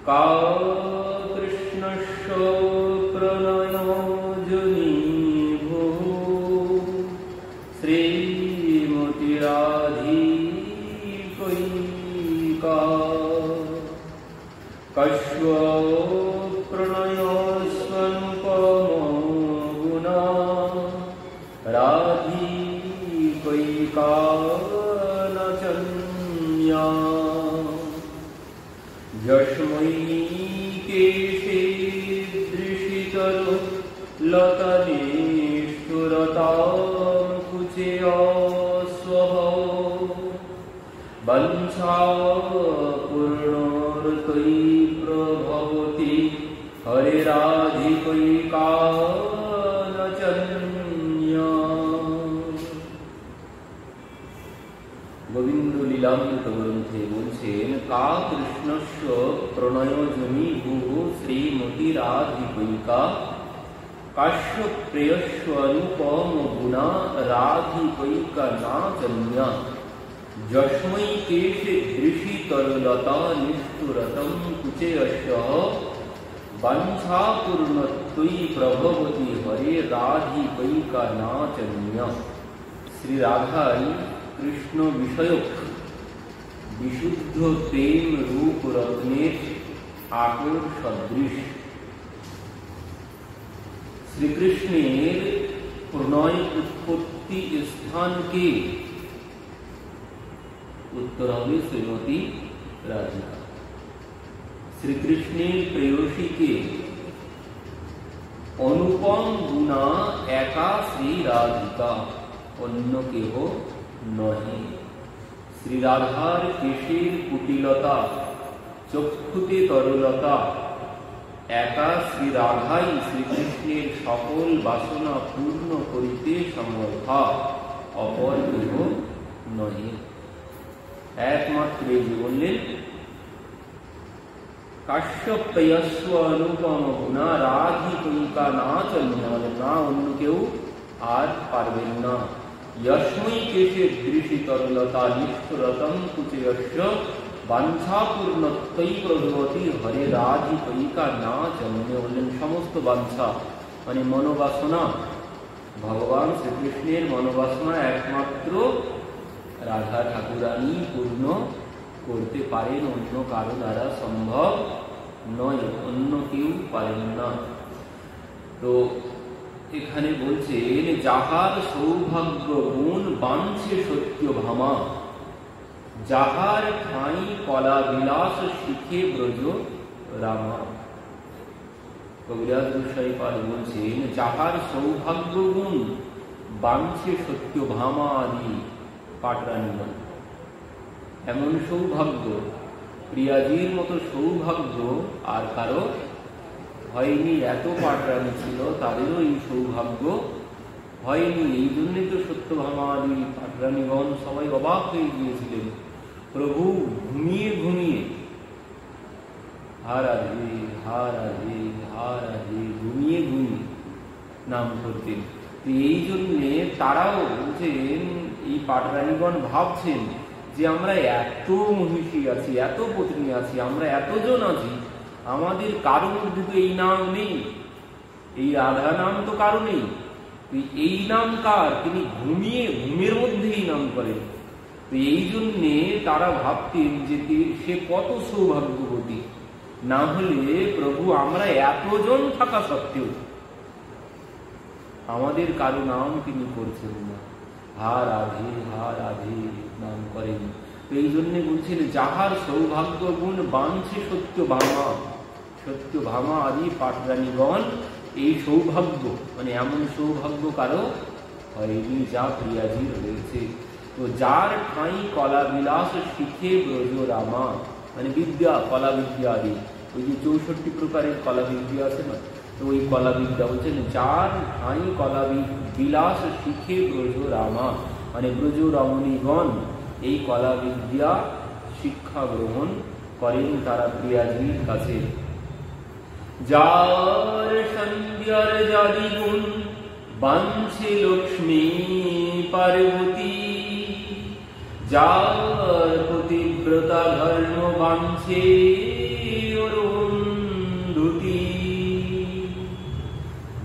का कृष्णस्य प्रणयोजनी श्रीमती राधिकैका कश्व प्रणयस्वनुपमगुणा राधिकैका नचन्या यस्मै केशे दृशितरो लतनिष्ठुरतां कुचे स्वः वंशापूर्णोर्त्वयि प्रभवति हरिराधिकैका नचन्या। गोविंद लीलामृत ग्रंथे बोलছেন का कृष्णस्य प्रणयजनी भूः श्रीमती राधिकैका काश्यप्रेयस्वनुपम गुणा राधिकैका नाचन्या यस्मै केशे दृशितरलता निष्ठुरतं कुचेयस्यः वाञ्छापूर्णत्वयि प्रभवति हरे राधिकैका नाचन्या। श्री राधाई कृष्ण विषयक विशुद्ध प्रेम रूप रत्नेर आकर सदृश श्री कृष्णेर प्रणय उत्पत्ति स्थान के उत्तर হবে श्रीमती राधिका। श्री कृष्णेर प्रेयसी के अनुपम गुणा एका श्री राधिका अन्य केह नहे। श्री राधार केशेर कुटिलता चक्षुते तरलता एका श्री राधाई श्रीकृष्णेर सकल बासना पूर्ण करिते समर्था अपर केह नहे। एकमात्र बोलें काश्यपेयस्व अनुपम गुणा राधिकैका नाचन्या ना अन्य केउ आर पारबेन ना। यस्मै केशे दृशितरलता निष्ठुरतं कुचेयस्य वाञ्छापूर्णत्वयि प्रभवति हरे राधिकैका नाचन्या बोलें समस्त वांछा माने मनोबासना भगवान श्रीकृष्णेर मनोबासना एकमात्र राधा ठाकुरानी पूर्ण करते पारेन अन्य कारो द्वारा सम्भव नय अन्य केउ पारेन ना। तो এখানে বলছেন যাহার সৌভাগ্য গুণ বাঞ্ছে সত্য ভামা যাহার ঠাঁই কলা বিলাস শিখে ব্রজ রামা। কবিরাজ গোসাই পাল বলছেন যাহার সৌভাগ্য গুণ বাঞ্ছে সত্য ভামা আদি পাটরানীগণ এমন সৌভাগ্য প্রিয়াজির মতো সৌভাগ্য আর কারো হয়নি। এত পাটরানী ছিল তাদেরও এই সৌভাগ্য হয়নি। এই জন্যই তো সত্যভামা আদি পাটরানীগণ সবাই অবাক হয়ে গিয়েছিলেন। প্রভু ঘুমিয়ে ঘুমিয়ে হা রাধে হা রাধে হা রাধে ঘুমিয়ে ঘুমিয়ে নাম করতেন। এই জন্যে তারাও বলছেন এই পাটরানীগণ ভাবছেন যে আমরা এত মহিষী আছি এত পত্নী আছি আমরা এতজন আছি আমাদের কারো মধ্যে তো এই নাম নেই এই রাধা নাম তো কারো নেই। এই নাম কার? তিনি ঘুমিয়ে ঘুমের মধ্যেই নাম করেন। তো এই জন্যে তারা ভাবতেন যে সে কত সৌভাগ্যবতী। না হলে প্রভু আমরা এতজন থাকা সত্ত্বেও আমাদের কারো নাম তিনি করছেন না। হা রাধে নাম করেন। তো এই জন্য বলছেন যাহার সৌভাগ্য গুণ বাঞ্ছে সত্য ভামা আদি পাটরানীগণ এই সৌভাগ্য মানে এমন সৌভাগ্য কারো হয়নি যা প্রিয়াজির রয়েছে। তো যার ঠাঁই কলা বিলাস শিখে ব্রজ রামা মানে বিদ্যা কলা বিদ্যা আদি ওই যে 64 প্রকারের কলা বিদ্যা আছে না তো ওই কলা বিদ্যা বলছেন যার ঠাঁই কলা বিলাস শিখে ব্রজ রামা মানে ব্রজ রমণীগণ এই কলা বিদ্যা শিক্ষা গ্রহণ করেন তারা প্রিয়াজির কাছে। যার সন্ধ্যার জাদি গুণ বাঞ্ছে লক্ষ্মী পার্বতী যার পতিব্রতা ধর্ম বাঞ্ছে অরুণ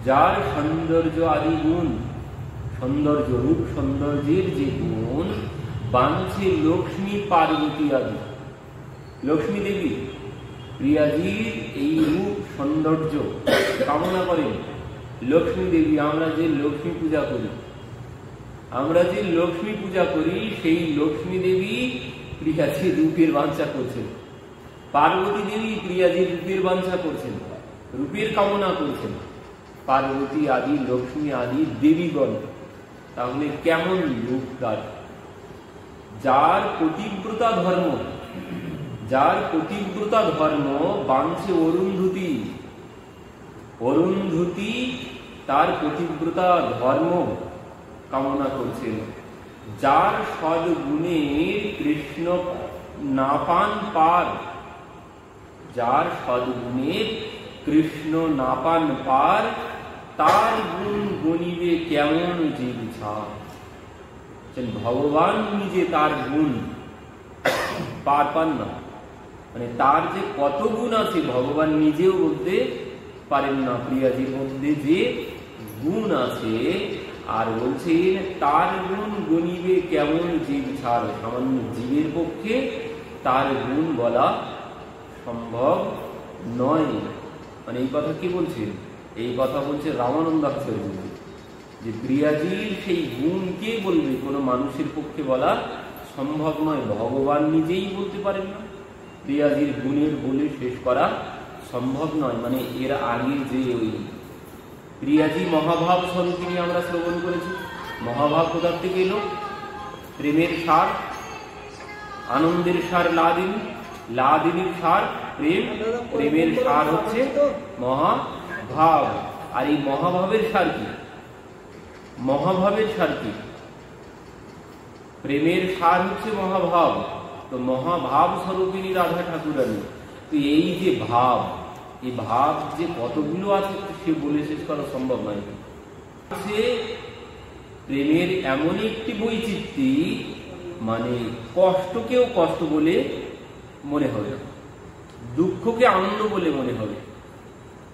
যার সৌন্দর্য আদি গুণ, সৌন্দর্য রূপ সৌন্দর্যের যে গুণ বাঞ্ছে লক্ষ্মী পার্বতী আদি। লক্ষ্মী দেবী প্রিয়াজির এই রূপ সৌন্দর্য কামনা করেন। লক্ষ্মী দেবী, আমরা যে লক্ষ্মী পূজা করি, সেই লক্ষ্মী দেবী প্রিয়াজির রূপের বাঞ্ছা করছেন। পার্বতী দেবী প্রিয়াজির রূপের বাঞ্ছা করছেন, রূপের কামনা করছেন। পার্বতী আদি লক্ষ্মী আদি দেবীগণ, তাহলে কেমন রূপ তার? যার পতিব্রতা ধর্ম বাঞ্ছে অরুন্ধতী তার পতিব্রতা ধর্ম কামনা করছেন। যার সদ্গুণের কৃষ্ণ নাপান পার, তার গুণ গণিবে কেমন জীব ছাড়। ভগবান নিজে তার গুণ পার পান না, মানে তার যে কত গুণ আছে ভগবান নিজেও বলতে পারেন না। প্রিয়াজির মধ্যে যে গুণ আছে, আর বলছেন তার গুণ গণিবে কেমন জীব ছাড়। সামান্য জীবের পক্ষে তার গুণ বলা সম্ভব নয়। মানে এই কথা কি বলছেন? এই কথা বলছে রামানন্দাচার্য, যে প্রিয়াজির সেই গুণ কে বলবে? কোনো মানুষের পক্ষে বলা সম্ভব নয়, ভগবান নিজেই বলতে পারেন না। প্রিয়াজির গুণের বলে শেষ করা সম্ভব নয়। মানে এর আগে যে ওই প্রিয়াজি মহাভাব স্বরূপিনী আমরা শ্রবণ করেছি, মহাভাব কোথা থেকে এলো? প্রেমের সার, আনন্দের সার লাদিনী, লাদিনীর সার প্রেম, প্রেমের সার হচ্ছে মহাভাব। আর এই মহাভাবের সার কি? প্রেমের সার হচ্ছে মহাভাব। তো মহাভাব স্বরূপিনী রাধা ঠাকুরানী। তো এই যে ভাব, এই ভাব যে কতগুলো আছে সে বলে শেষ করা সম্ভব নয়। সে প্রেমের এমন একটি বৈচিত্র্য, মানে কষ্টকেও কষ্ট বলে মনে হবে, দুঃখকে আনন্দ বলে মনে হবে,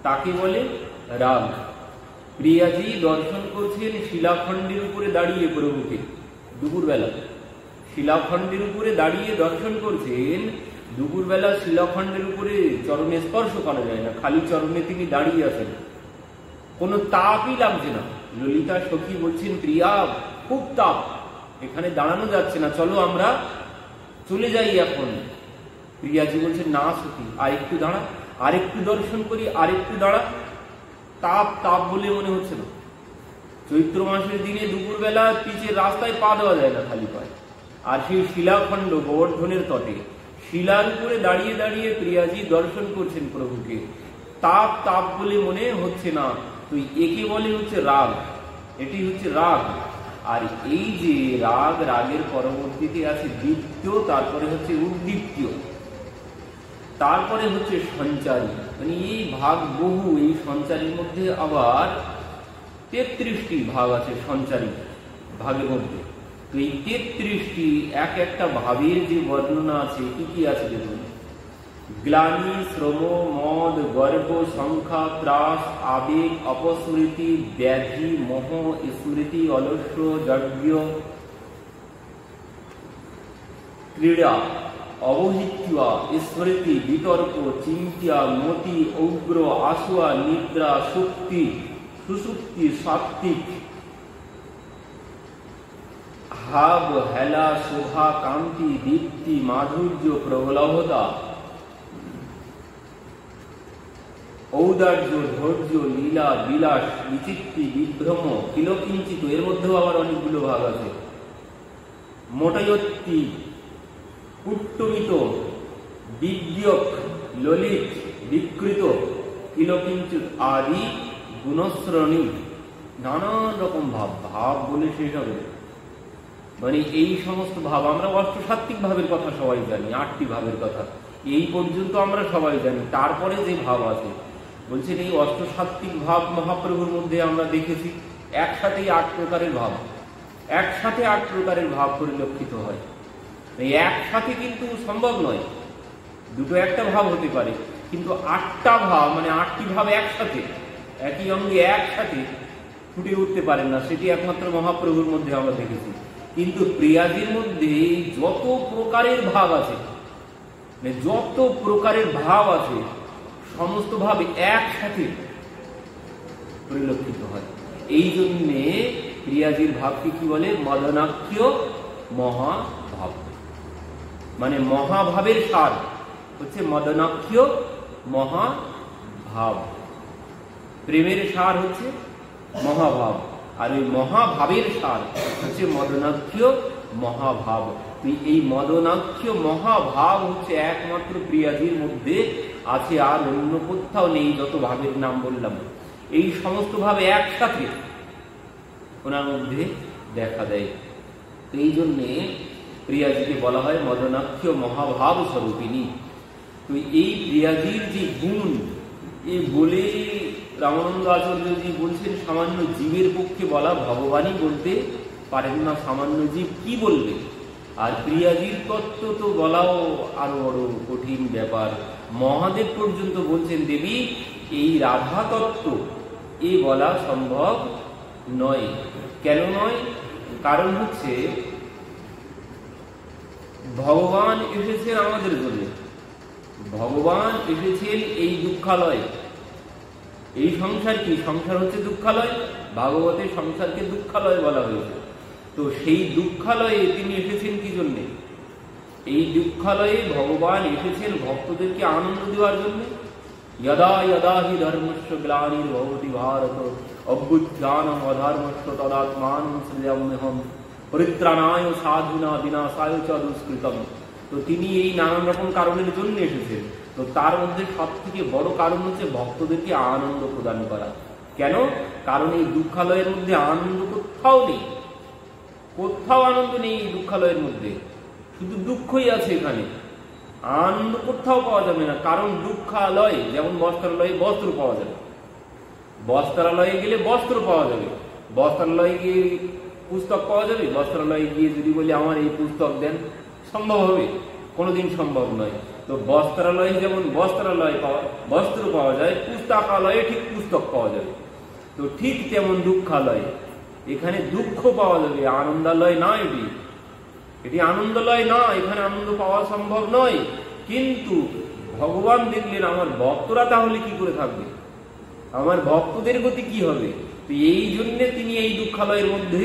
তাকে বলে রাগ। প্রিয়াজি দর্শন করছেন শিলাখণ্ডের উপরে দাঁড়িয়ে প্রভুকে দুপুরবেলা, শিলাখণ্ডের উপরে দাঁড়িয়ে দর্শন করছেন। দুপুরবেলা শিলাখণ্ডের উপরে চরণে স্পর্শ করা যায় না, খালি চরণে তিনি দাঁড়িয়ে আছেন, কোনো তাপই লাগছে না। ললিতা সখী বলছেন, প্রিয়া খুব তাপ, এখানে দাঁড়ানো যাচ্ছে না, চলো আমরা চলে যাই এখন। প্রিয়াজি বলছেন, না সখী, আরেকটু দাঁড়া, আরেকটু দর্শন করি, আরেকটু দাঁড়া। তাপ তাপ বলে মনে হচ্ছে না। চৈত্র মাসের দিনে দুপুরবেলা পিচের রাস্তায় পা দেওয়া যায় না খালি পায়ে, আর সেই শিলাখণ্ড গোবর্ধনের তটে শিলার উপরে দাঁড়িয়ে দাঁড়িয়ে প্রিয়াজি দর্শন করছেন প্রভুকে, তাপ তাপ বলে মনে হচ্ছে না। তো একে বলে হচ্ছে রাগ, এটি হচ্ছে রাগ। আর এই যে রাগ, রাগের পরবর্তীতে আছে দীপ্ত, তারপরে হচ্ছে উদ্দীপ্ত, তারপরে হচ্ছে সঞ্চারী। মানে এই ভাগ বহু, এই সঞ্চারীর মধ্যে আবার 33টি ভাগ আছে সঞ্চারী ভাগের মধ্যে। তো এই 33টি এক একটা ভাবের যে বর্ণনা আছে, কি কি আছে দেখুন। গ্লানি, শ্রম, মদ, গর্ব, সংখ্যা, ত্রাস, আবেগ, অপস্মৃতি, ব্যাধি, মোহ, স্মৃতি, অলস্য, যজ্ঞ, ক্রীড়া, অবহিত্যা, স্মৃতি, বিতর্ক, চিন্তা, মতি, উগ্র, আসুয়া, নিদ্রা, সুক্তি, সুসুক্তি, সাত্বিক, ভাব, হেলা, শোভা, কান্তি, দীপ্তি, মাধুর্য, প্রবলভতা, ঔদার্য, ধৈর্য, লীলা, বিলাস, বিচিত্তি, বিভ্রম, কিলকিঞ্চিত, এর মধ্যেও আবার অনেকগুলো ভাগ আছে। মোটায়ত্তি, কুট্টমিত, বিজ্ঞক, ললিত, বিকৃত, কিলকিঞ্চিত আদি গুণশ্রেণী, নানান রকম ভাব। ভাব বলে শেষ হবে। মানে এই সমস্ত ভাব, আমরা অষ্টসাত্ত্বিক ভাবের কথা সবাই জানি, 8টি ভাবের কথা এই পর্যন্ত আমরা সবাই জানি। তারপরে যে ভাব আছে, বলছেন এই অষ্টসাত্ত্বিক ভাব মহাপ্রভুর মধ্যে আমরা দেখেছি একসাথেই 8 প্রকারের ভাব, একসাথে 8 প্রকারের ভাব পরিলক্ষিত হয়। এই একসাথে কিন্তু সম্ভব নয়, দুটো একটা ভাব হতে পারে, কিন্তু 8টা ভাব, মানে 8টি ভাব একসাথে একই অঙ্গে একসাথে ফুটে উঠতে পারেন না, সেটি একমাত্র মহাপ্রভুর মধ্যে আমরা দেখেছি। কিন্তু প্রিয়াজির মধ্যে যত প্রকারের ভাব আছে, যত প্রকারের ভাব আছে, সমস্ত ভাব একসাথে পরিলক্ষিত হয়। এই জন্যে প্রিয়াজির ভাবকে কি বলে? মদনাখ্য মহাভাব। মানে মহাভাবের সার হচ্ছে মদনাখ্য মহাভাব। প্রেমের সার হচ্ছে মহাভাব, আর ওই মহাভাবের সার হচ্ছে মদনাখ্য মহাভাব। এই মদনাখ্য মহাভাব হচ্ছে একমাত্র প্রিয়াজির মধ্যে আছে, আর অন্য কোথাও নেই। যত ভাবের নাম বললাম, এই সমস্ত ভাবে একসাথে ওনার মধ্যে দেখা দেয়। এই জন্যে প্রিয়াজিকে বলা হয় মদনাখ্য মহাভাব স্বরূপিণী। তো এই প্রিয়াজির যে গুণ, এই বলে রামানন্দ আচার্যজি বলছেন সামান্য জীবের পক্ষে বলা ভগবানই বলতে পারেন না, সামান্য জীব কি বলবে? আর প্রিয়াজির তত্ত্ব তো বলাও আরো বড় কঠিন ব্যাপার। মহাদেব পর্যন্ত বলছেন দেবী এই রাধা তত্ত্ব এ বলা সম্ভব নয়। কেন নয়? কারণ হচ্ছে ভগবান এসেছেন আমাদের জন্য, ভগবান এসেছেন এই দুঃখালয়। এই সংসার কি? সংসার হচ্ছে দুঃখালয়। ভাগবতে সংসারকে দুঃখালয় বলা হয়েছে। তো সেই দুঃখালয়ে তিনি এসেছেন কি জন্যে? এই দুঃখালয়ে ভগবান এসেছেন ভক্তদেরকে আনন্দ দেওয়ার জন্য। यदा यदा हि धर्मस्य ग्लानिर्भवति भारत अभ्युत्थानम् अधर्मस्य तदात्मानं सृजाम्यहम् পরিত্রাণায় সাধুনা বিনাশায় চ দুষ্কৃতম। তো তিনি এই নানান রকম কারণের জন্য এসেছেন। তো তার মধ্যে সব থেকে বড় কারণ হচ্ছে ভক্তদেরকে আনন্দ প্রদান করা। কেন? কারণ এই দুঃখালয়ের মধ্যে আনন্দ কোথাও নেই, কোথাও আনন্দ নেই এই দুঃখালয়ের মধ্যে, শুধু দুঃখই আছে এখানে। আনন্দ কোথাও পাওয়া যাবে না। কারণ দুঃখালয় যেমন বস্ত্রালয়ে বস্ত্র পাওয়া যাবে, বস্ত্রালয়ে গেলে বস্ত্র পাওয়া যাবে, বস্ত্রালয়ে গিয়ে পুস্তক পাওয়া যাবে। বস্ত্রালয়ে গিয়ে যদি বলি আমার এই পুস্তক দেন, সম্ভব হবে? কোনোদিন সম্ভব নয়। তো বস্ত্রালয়ে যেমন বস্ত্রালয় বস্ত্র পাওয়া যায়, পুস্তকালয়ে ঠিক পুস্তক পাওয়া যাবে। তো ঠিক তেমন দুঃখালয়, এখানে দুঃখ পাওয়া যাবে, আনন্দালয় না। এটি আনন্দালয় না, এখানে আনন্দ পাওয়া সম্ভব নয়। কিন্তু ভগবান দেখলেন আমার ভক্তরা তাহলে কি করে থাকবে, আমার ভক্তদের গতি কি হবে? তো এই জন্য তিনি এই দুঃখালয়ের মধ্যে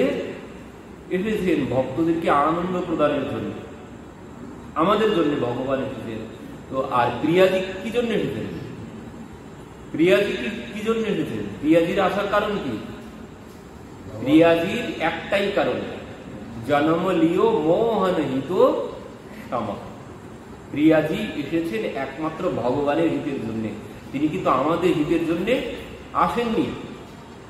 এসেছেন ভক্তদেরকে আনন্দ প্রদানের জন্য, আমাদের জন্য ভগবান এসেছেন। তো আর প্রিয়াজি কি জন্য এসেছেন? প্রিয়াজি কি জন্য এসেছেন? প্রিয়াজির আসার কারণ কি? প্রিয়াজির একটাই কারণ, জন্ম লিও মোহন হিত সমা। প্রিয়াজি এসেছেন একমাত্র ভগবানের হিতের জন্য। তিনি কিন্তু আমাদের হিতের জন্য আসেননি,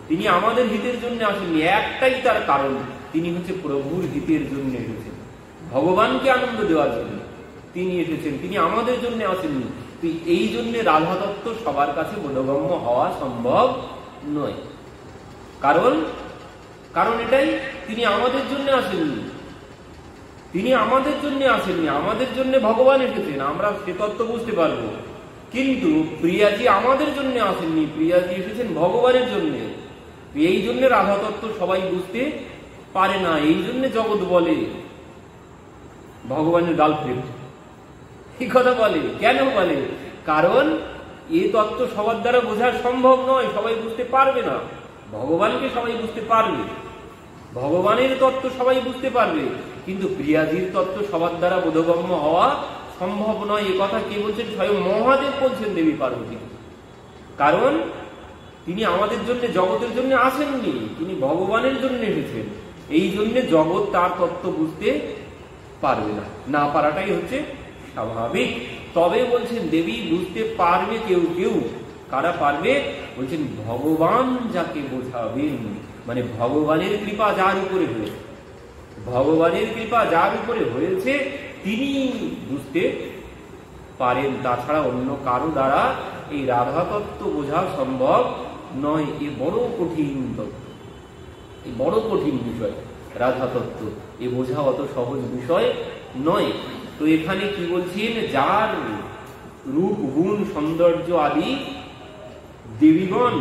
তিনি আমাদের হিতের জন্য আসেননি। একটাই তার কারণ, তিনি হচ্ছে প্রভুর হিতের জন্য এসেছেন, ভগবানকে আনন্দ দেওয়ার জন্য তিনি এসেছেন, তিনি আমাদের জন্য আসেননি। তো এই জন্য রাধা তত্ত্ব সবার কাছে বোধগম্য হওয়া সম্ভব নয়। কারণ এটাই, তিনি আমাদের জন্য আসেননি, তিনি আমাদের জন্য আসেননি, আমাদের জন্য ভগবান এসেছেন, আমরা সে তত্ত্ব বুঝতে পারবো। কিন্তু প্রিয়াজি আমাদের জন্য আসেননি, প্রিয়াজি এসেছেন ভগবানের জন্য। এই জন্য রাধা তত্ত্ব সবাই বুঝতে পারে না। এই জন্য জগৎ বলে ভগবানের গার্লফ্রেন্ড, এই কথা বলে। কেন বলে? কারণ এই তত্ত্ব সবার দ্বারা বোঝা সম্ভব নয়, সবাই বুঝতে পারবে না। ভগবানকে সবাই বুঝতে পারবে, ভগবানের তত্ত্ব সবাই বুঝতে পারবে, কিন্তু প্রিয়াজির তত্ত্ব সবার দ্বারা বোধগম্য হওয়া সম্ভব নয়। এ কথা কে বলছেন? স্বয়ং মহাদেব বলছেন দেবী পার্বতী। কারণ তিনি আমাদের জন্য, জগতের জন্য আসেননি, তিনি ভগবানের জন্য এসেছেন। এই জন্য জগৎ তার তত্ত্ব বুঝতে পারবে না, না পারাটাই হচ্ছে স্বাভাবিক। তবে বলছেন দেবী বুঝতে পারবে কেউ কেউ। কারা পারবে? বলছেন ভগবান যাকে বোঝাবেন, মানে ভগবানের কৃপা যার উপরে হয়েছে, ভগবানের কৃপা যার উপরে হয়েছে তিনি বুঝতে পারেন। তাছাড়া অন্য কারো দ্বারা এই রাধা তত্ত্ব বোঝা সম্ভব নয়। এ বড় কঠিন তত্ত্ব, এই বড় কঠিন বিষয় রাধা তত্ত্ব, এ বোঝা অত সহজ বিষয় নয়। তো এখানে কি বলছেন? যার রূপ গুণ সৌন্দর্য আদি দেবীগণ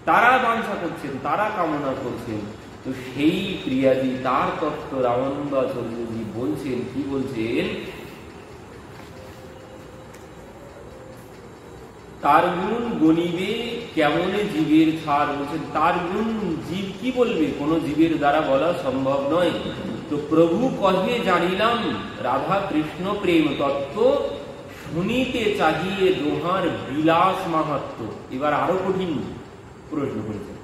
তারা বাঞ্ছা করছেন, তারা কামনা করছেন। তো সেই প্রিয়াজি তার তত্ত্ব রামানন্দ আচার্যজি বলছেন, কি বলছেন, তার গুণ গণিবে কেমনে জীবের ছাড়, বলছেন তার গুণ জীব কি বলবে, কোন জীবের দ্বারা বলা সম্ভব নয়। তো প্রভু কহে জানিলাম রাধা কৃষ্ণ প্রেম তত্ত্ব, শুনিতে চাহিয়ে দোহার বিলাস মাহাত্ম্য। এবার আরো কঠিন প্রশ্ন করেছেন,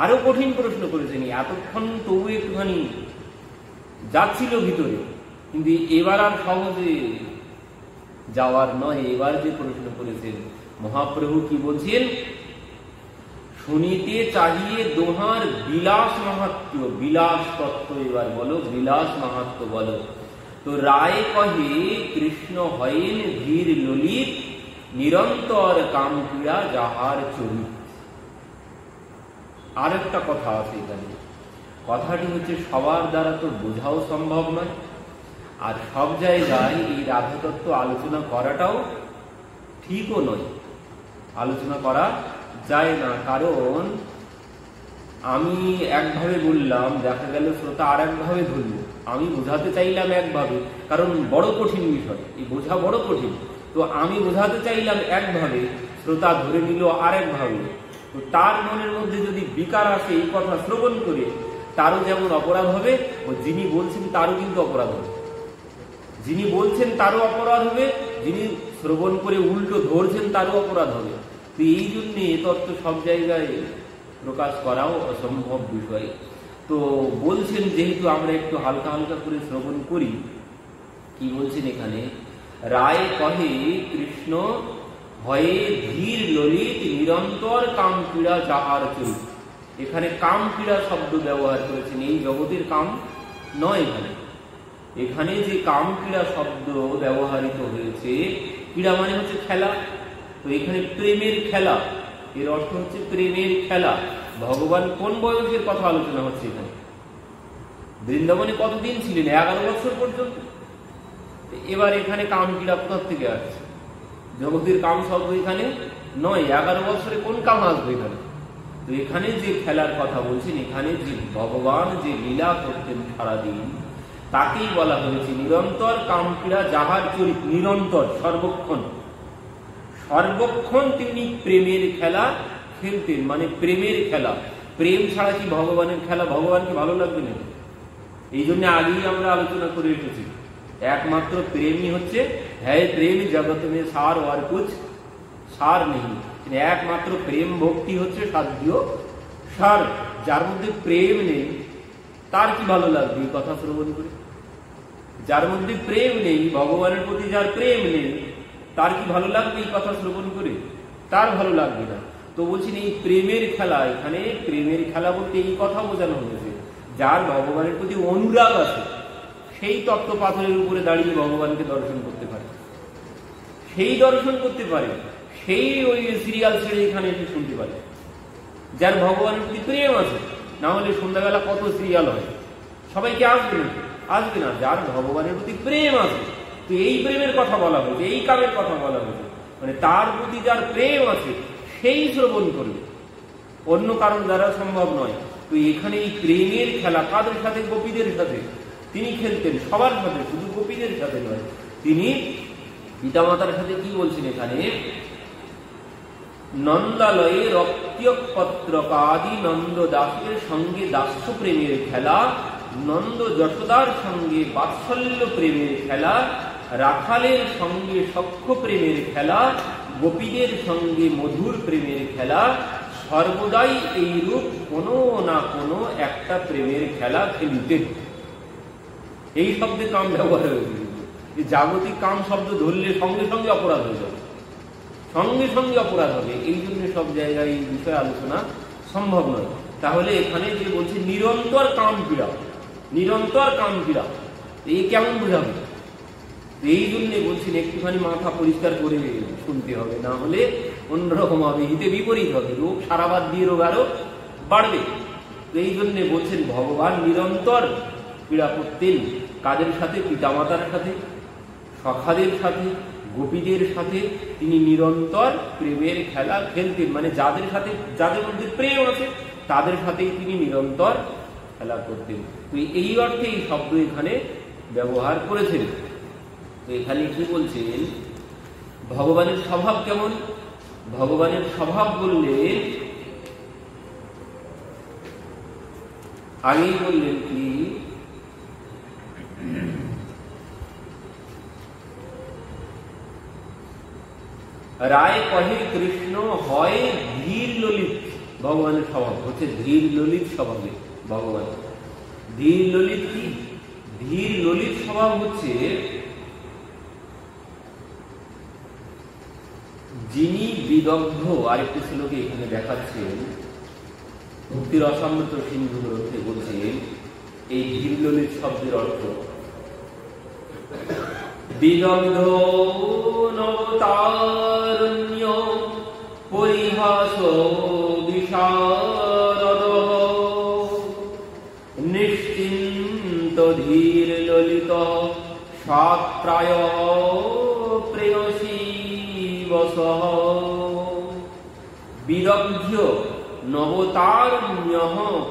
আরো কঠিন প্রশ্ন করেছেন। এতক্ষণ তবু একটুখানি যাচ্ছিল ভিতরে, কিন্তু এবার আর সহজে যাওয়ার নয়। এবার যে প্রশ্ন করেছেন মহাপ্রভু কি বলছেন, শুনিতে চাহিয়ে দোহার বিলাস মাহাত্ম্য, বিলাস তত্ত্ব এবার বলো, বিলাস মাহাত্ম্য বলো। তো রায় কহে কৃষ্ণ হয়েন ধীর ললিত, নিরন্তর কামক্রিয়া যাহার চরিত। আর একটা কথা আছে এখানে, কথাটি হচ্ছে সবার দ্বারা তো বোঝাও সম্ভব নয়, আর সব জায়গায় এই রাধা তত্ত্ব আলোচনা করাটাও ঠিকও নয়, আলোচনা করা যায় না। কারণ আমি একভাবে বললাম, দেখা গেল শ্রোতা আর একভাবে ধরল। আমি বোঝাতে চাইলাম একভাবে, কারণ বড় কঠিন বিষয়, এই বোঝা বড় কঠিন। তো আমি বোঝাতে চাইলাম একভাবে, শ্রোতা ধরে নিল আর একভাবে। তো তার মনের মধ্যে যদি বিকার আসে এই কথা শ্রবণ করে, তারও যেমন অপরাধ হবে, ও যিনি বলছেন তারও কিন্তু অপরাধ হবে। যিনি বলছেন তারও অপরাধ হবে, যিনি শ্রবণ করে উল্টো ধরছেন তারও অপরাধ হবে। তো এই জন্য এ তত্ত্ব সব জায়গায় প্রকাশ করাও অসম্ভব বিষয়। তো বলছেন, যেহেতু আমরা একটু হালকা হালকা করে শ্রবণ করি, কি বলছেন এখানে, রায় কহে কৃষ্ণ হয়ে ধীর ললিত, নিরন্তর কাম পীড়া যাহার চরিত। এখানে কাম পীড়া শব্দ ব্যবহার করেছেন, এই জগতের কাম নয়। এখানে যে কাম ক্রীড়া শব্দ ব্যবহৃত হয়েছে, ক্রীড়া মানে হচ্ছে খেলা, তো এখানে প্রেমের খেলা, এর অর্থ হচ্ছে প্রেমের খেলা। ভগবান কোন বয়সের কথা আলোচনা হচ্ছে এখানে? বৃন্দাবনে কতদিন ছিলেন? 11 বছর পর্যন্ত। এবার এখানে কাম ক্রীড়া কোথা থেকে আসছে? জগতের কাম শব্দ এখানে নয়। 11 বছরে কোন কাম আসবে এখানে? তো এখানে যে খেলার কথা বলছেন, এখানে যে ভগবান যে লীলা করতেন সারাদিন, তাকেই বলা হয়েছে নিরন্তর কামক্রীড়া যাহার চরিত। নিরন্তর, সর্বক্ষণ, সর্বক্ষণ তিনি প্রেমের খেলা খেলতেন, মানে প্রেমের খেলা। প্রেম ছাড়া কি ভগবানের খেলা ভগবানকে ভালো লাগবে না? এই জন্য আগেই আমরা আলোচনা করে এসেছি, একমাত্র প্রেমই হচ্ছে, হ্যাঁ প্রেম জগৎ মে সার আর কুছ সার নেই। একমাত্র প্রেম ভক্তি হচ্ছে সাধ্য সার। যার মধ্যে প্রেম নেই তার কি ভালো লাগবে এই কথা শ্রবণ করে? যার মধ্যে প্রেম নেই, ভগবানের প্রতি যার প্রেম নেই, তার কি ভালো লাগবে এই কথা শ্রবণ করে? তার ভালো লাগবে না। তো বলছেন এই প্রেমের খেলা, এখানে প্রেমের খেলা বলতে এই কথা বোঝানো হয়েছে, যার ভগবানের প্রতি অনুরাগ আছে, সেই তত্ত্ব পাথরের উপরে দাঁড়িয়ে ভগবানকে দর্শন করতে পারে, সেই দর্শন করতে পারে, সেই ওই সিরিয়াল ছেড়ে এখানে এসে শুনতে পারে। যার ভগবানের প্রতি প্রেম আছে, না হলে সন্ধ্যাবেলা কত সিরিয়াল হয়, সবাইকে আসবে না? আসবে না। যার ভগবানের প্রতি প্রেম আছে, তো এই প্রেমের কথা বলা হয়েছে, এই কামের কথা বলা হয়েছে, মানে তার প্রতি যার প্রেম আছে সেই শ্রবণ করবে, অন্য কারণ দ্বারা সম্ভব নয়। তো এখানে এই প্রেমের খেলা কাদের সাথে? গোপীদের সাথে তিনি খেলতেন, সবার সাথে, শুধু গোপীদের সাথে নয়। তিনি পিতামাতার সাথে কি বলছেন এখানে, নন্দালয়ে রক্তপত্রকাদি নন্দ দাসের সঙ্গে দাস্য প্রেমের খেলা, নন্দ যশোদার সঙ্গে বাৎসল্য প্রেমের খেলা, রাখালের সঙ্গে সখ্য প্রেমের খেলা, গোপীদের সঙ্গে মধুর প্রেমের খেলা, সর্বদাই এইরূপ কোনো না কোনো একটা প্রেমের খেলা খেলিতেন। এই শব্দে কাম ব্যবহার হয়েছে। জাগতিক কাম শব্দ ধরলে সঙ্গে সঙ্গে অপরাধ হয়ে যাবে, সঙ্গে সঙ্গে অপরাধ হবে। এই জন্য সব জায়গায় এই বিষয়ে আলোচনা সম্ভব নয়। তাহলে এখানে যে বলছে নিরন্তর কাম পীড়া, নিরন্তর কাম পীড়া, এই কেমন বোঝাবে? এই জন্য বলছেন একটুখানি মাথা পরিষ্কার করে শুনতে হবে, না হলে অন্যরকম হবে, হিতে বিপরীত হবে, রোগ সারাবাদ দিয়ে রোগ আরো বাড়বে। এই জন্য বলছেন ভগবান নিরন্তর পীড়া করতেন। কাদের সাথে? পিতামাতার সাথে, সখাদের সাথে, গোপীদের সাথে তিনি নিরন্তর প্রেমের খেলা খেলতেন, মানে যাদের মধ্যে প্রেম আছে তাদের সাথেই তিনি নিরন্তর খেলা করতেন। তো এই অর্থে এই শব্দ এখানে ব্যবহার করেছেন। তো এখানে কি বলছেন, ভগবানের স্বভাব কেমন? ভগবানের স্বভাব বললে আগেই বললেন কি, রায় কহে কৃষ্ণ হয় ধীর ললিত। ভগবানের স্বভাব হচ্ছে ধীর ললিত স্বভাবে ভগবান। ধীর ললিত কি? ধীর ললিত স্বভাব হচ্ছে যিনি বিদগ্ধ। আরেকটি শ্লোকে এখানে দেখাচ্ছেন, ভক্তি রসামৃত সিন্ধু গ্রন্থে বলছেন এই ধীর ললিত শব্দের অর্থ বিদগ্ধ নবতারণ্য পরিহাস বিশারদ নিশ্চিন্ত ধীর ললিত সাত্রায় প্রেয়সী বসঃ। বিদগ্ধ নবতারণ্য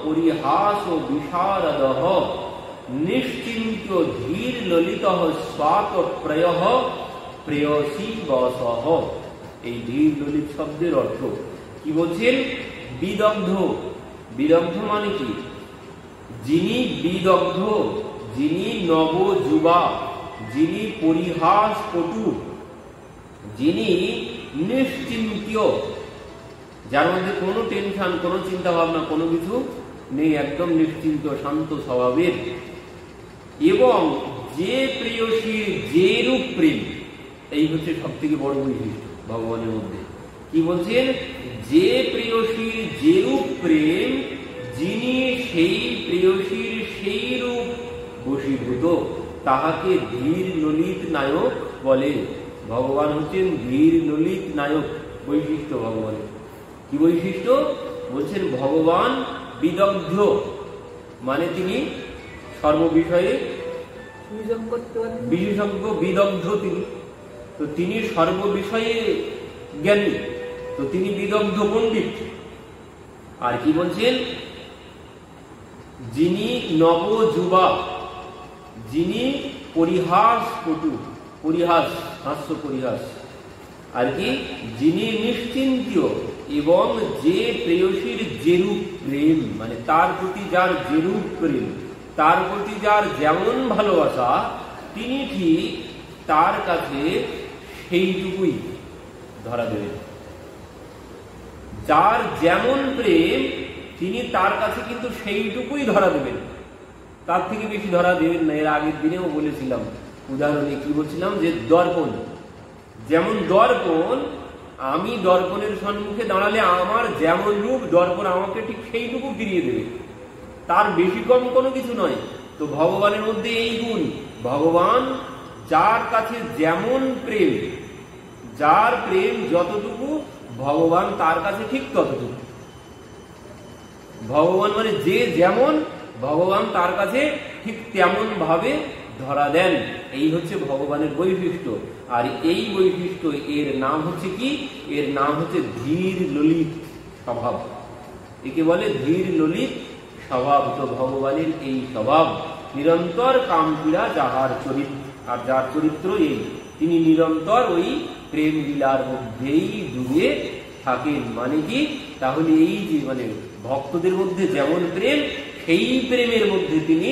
পরিহাস বিশারদ নিশ্চিন্ত ধীর ললিত স্বাত প্রেয় প্রেয়সী বসঃ। এই ধীর ললিত শব্দের অর্থ কি বলছেন? বিদগ্ধ। বিদগ্ধ মানে কি? যিনি বিদগ্ধ, যিনি নবযুবা, যিনি পরিহাস পটু, যিনি নিশ্চিন্ত, যার মধ্যে কোনো টেনশন, কোনো চিন্তা ভাবনা, কোনো কিছু নেই, একদম নিশ্চিন্ত শান্ত স্বভাবের, এবং যে প্রেয়সীর যে রূপ প্রেম, এই হচ্ছে সব থেকে বড় বৈশিষ্ট্য ভগবানের মধ্যে। কি বলছেন? যে প্রেয়সীর যে রূপ প্রেম, যিনি সেই প্রেয়সীর সেই রূপ বশীভূত, তাহাকে ধীর ললিত নায়ক বলে। ভগবান হচ্ছেন ধীর ললিত নায়ক বৈশিষ্ট্য ভগবানের। কি বৈশিষ্ট্য? বলছেন ভগবান বিদগ্ধ, মানে তিনি সর্ববিষয়ে বিশেষজ্ঞ, বিদগ্ধ তিনি। তো তিনি সর্ববিষয়ে জ্ঞানী, তো তিনি বিদগ্ধ পণ্ডিত। আর কি বলছেন? যিনি নবযুবা, যিনি পরিহাস পটু, পরিহাস হাস্য পরিহাস, আর কি যিনি নিশ্চিন্ত, এবং যে প্রেয়সীর যেরূপ প্রেম, মানে তার প্রতি যার যেরূপ প্রেম, তার প্রতি যার যেমন ভালোবাসা, তিনি ঠিক তার কাছে সেইটুকুই ধরা দেবেন। যার যেমন প্রেম তিনি তার কাছে কিন্তু সেইটুকুই ধরা দেবেন, তার থেকে বেশি ধরা দেবেন না। এর আগের দিনেও বলেছিলাম, উদাহরণে কি বলছিলাম, যে দর্পণ, যেমন দর্পণ, আমি দর্পণের সম্মুখে দাঁড়ালে আমার যেমন রূপ, দর্পণ আমাকে ঠিক সেইটুকু ফিরিয়ে দেবে, তার বেশি কম কোনো কিছু নয়। তো ভগবানের মধ্যে এই গুণ, ভগবান যার কাছে যেমন প্রেম, যার প্রেম যতটুকু, ভগবান তার কাছে ঠিক ততটুকু। ভগবান মানে যে যেমন, ভগবান তার কাছে ঠিক তেমন ভাবে ধরা দেন। এই হচ্ছে ভগবানের বৈশিষ্ট্য। আর এই বৈশিষ্ট্য, এর নাম হচ্ছে কি? এর নাম হচ্ছে ধীর ললিত স্বভাব। একে বলে ধীর ললিত স্বভাব। তো ভগবানের এই স্বভাব, নিরন্তর কামপীড়া যাহার চরিত্র, আর যার চরিত্র এই, তিনি নিরন্তর ওই প্রেম লীলার মধ্যেই ডুবে থাকেন। মানে কি? তাহলে এই যে মানে ভক্তদের মধ্যে যেমন প্রেম, সেই প্রেমের মধ্যে তিনি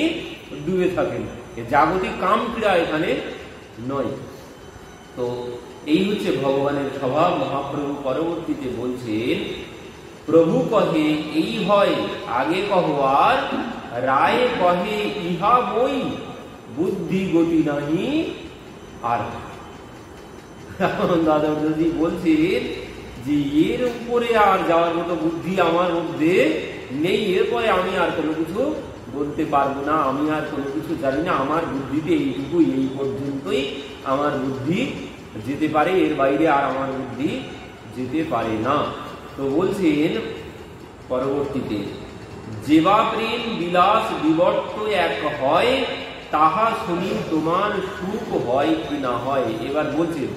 ডুবে থাকেন। জাগতিক কামপীড়া এখানে নয়। তো এই হচ্ছে ভগবানের স্বভাব। মহাপ্রভু পরবর্তীতে বলছেন, প্রভু কহে এই হয় আগে কহো আর, রায় কহে ইহা বই, বুদ্ধি গতি নাহি আর। দাদাজি বলছেন যে এর উপরে আর যাওয়ার মতো বুদ্ধি আমার মধ্যে নেই, এরপরে আমি আর কোনো কিছু বলতে পারবো না, আমি আর কোনো কিছু জানি না, আমার বুদ্ধিতে এইটুকুই, এই পর্যন্তই আমার বুদ্ধি যেতে পারে, এর বাইরে আর আমার বুদ্ধি যেতে পারে না। তো বলছেন পরবর্তীতে, যেবা প্রেম বিলাস বিবর্ত এক হয়, তাহা শুনি তোমার সুখ হয় কি না হয়। এবার বলছেন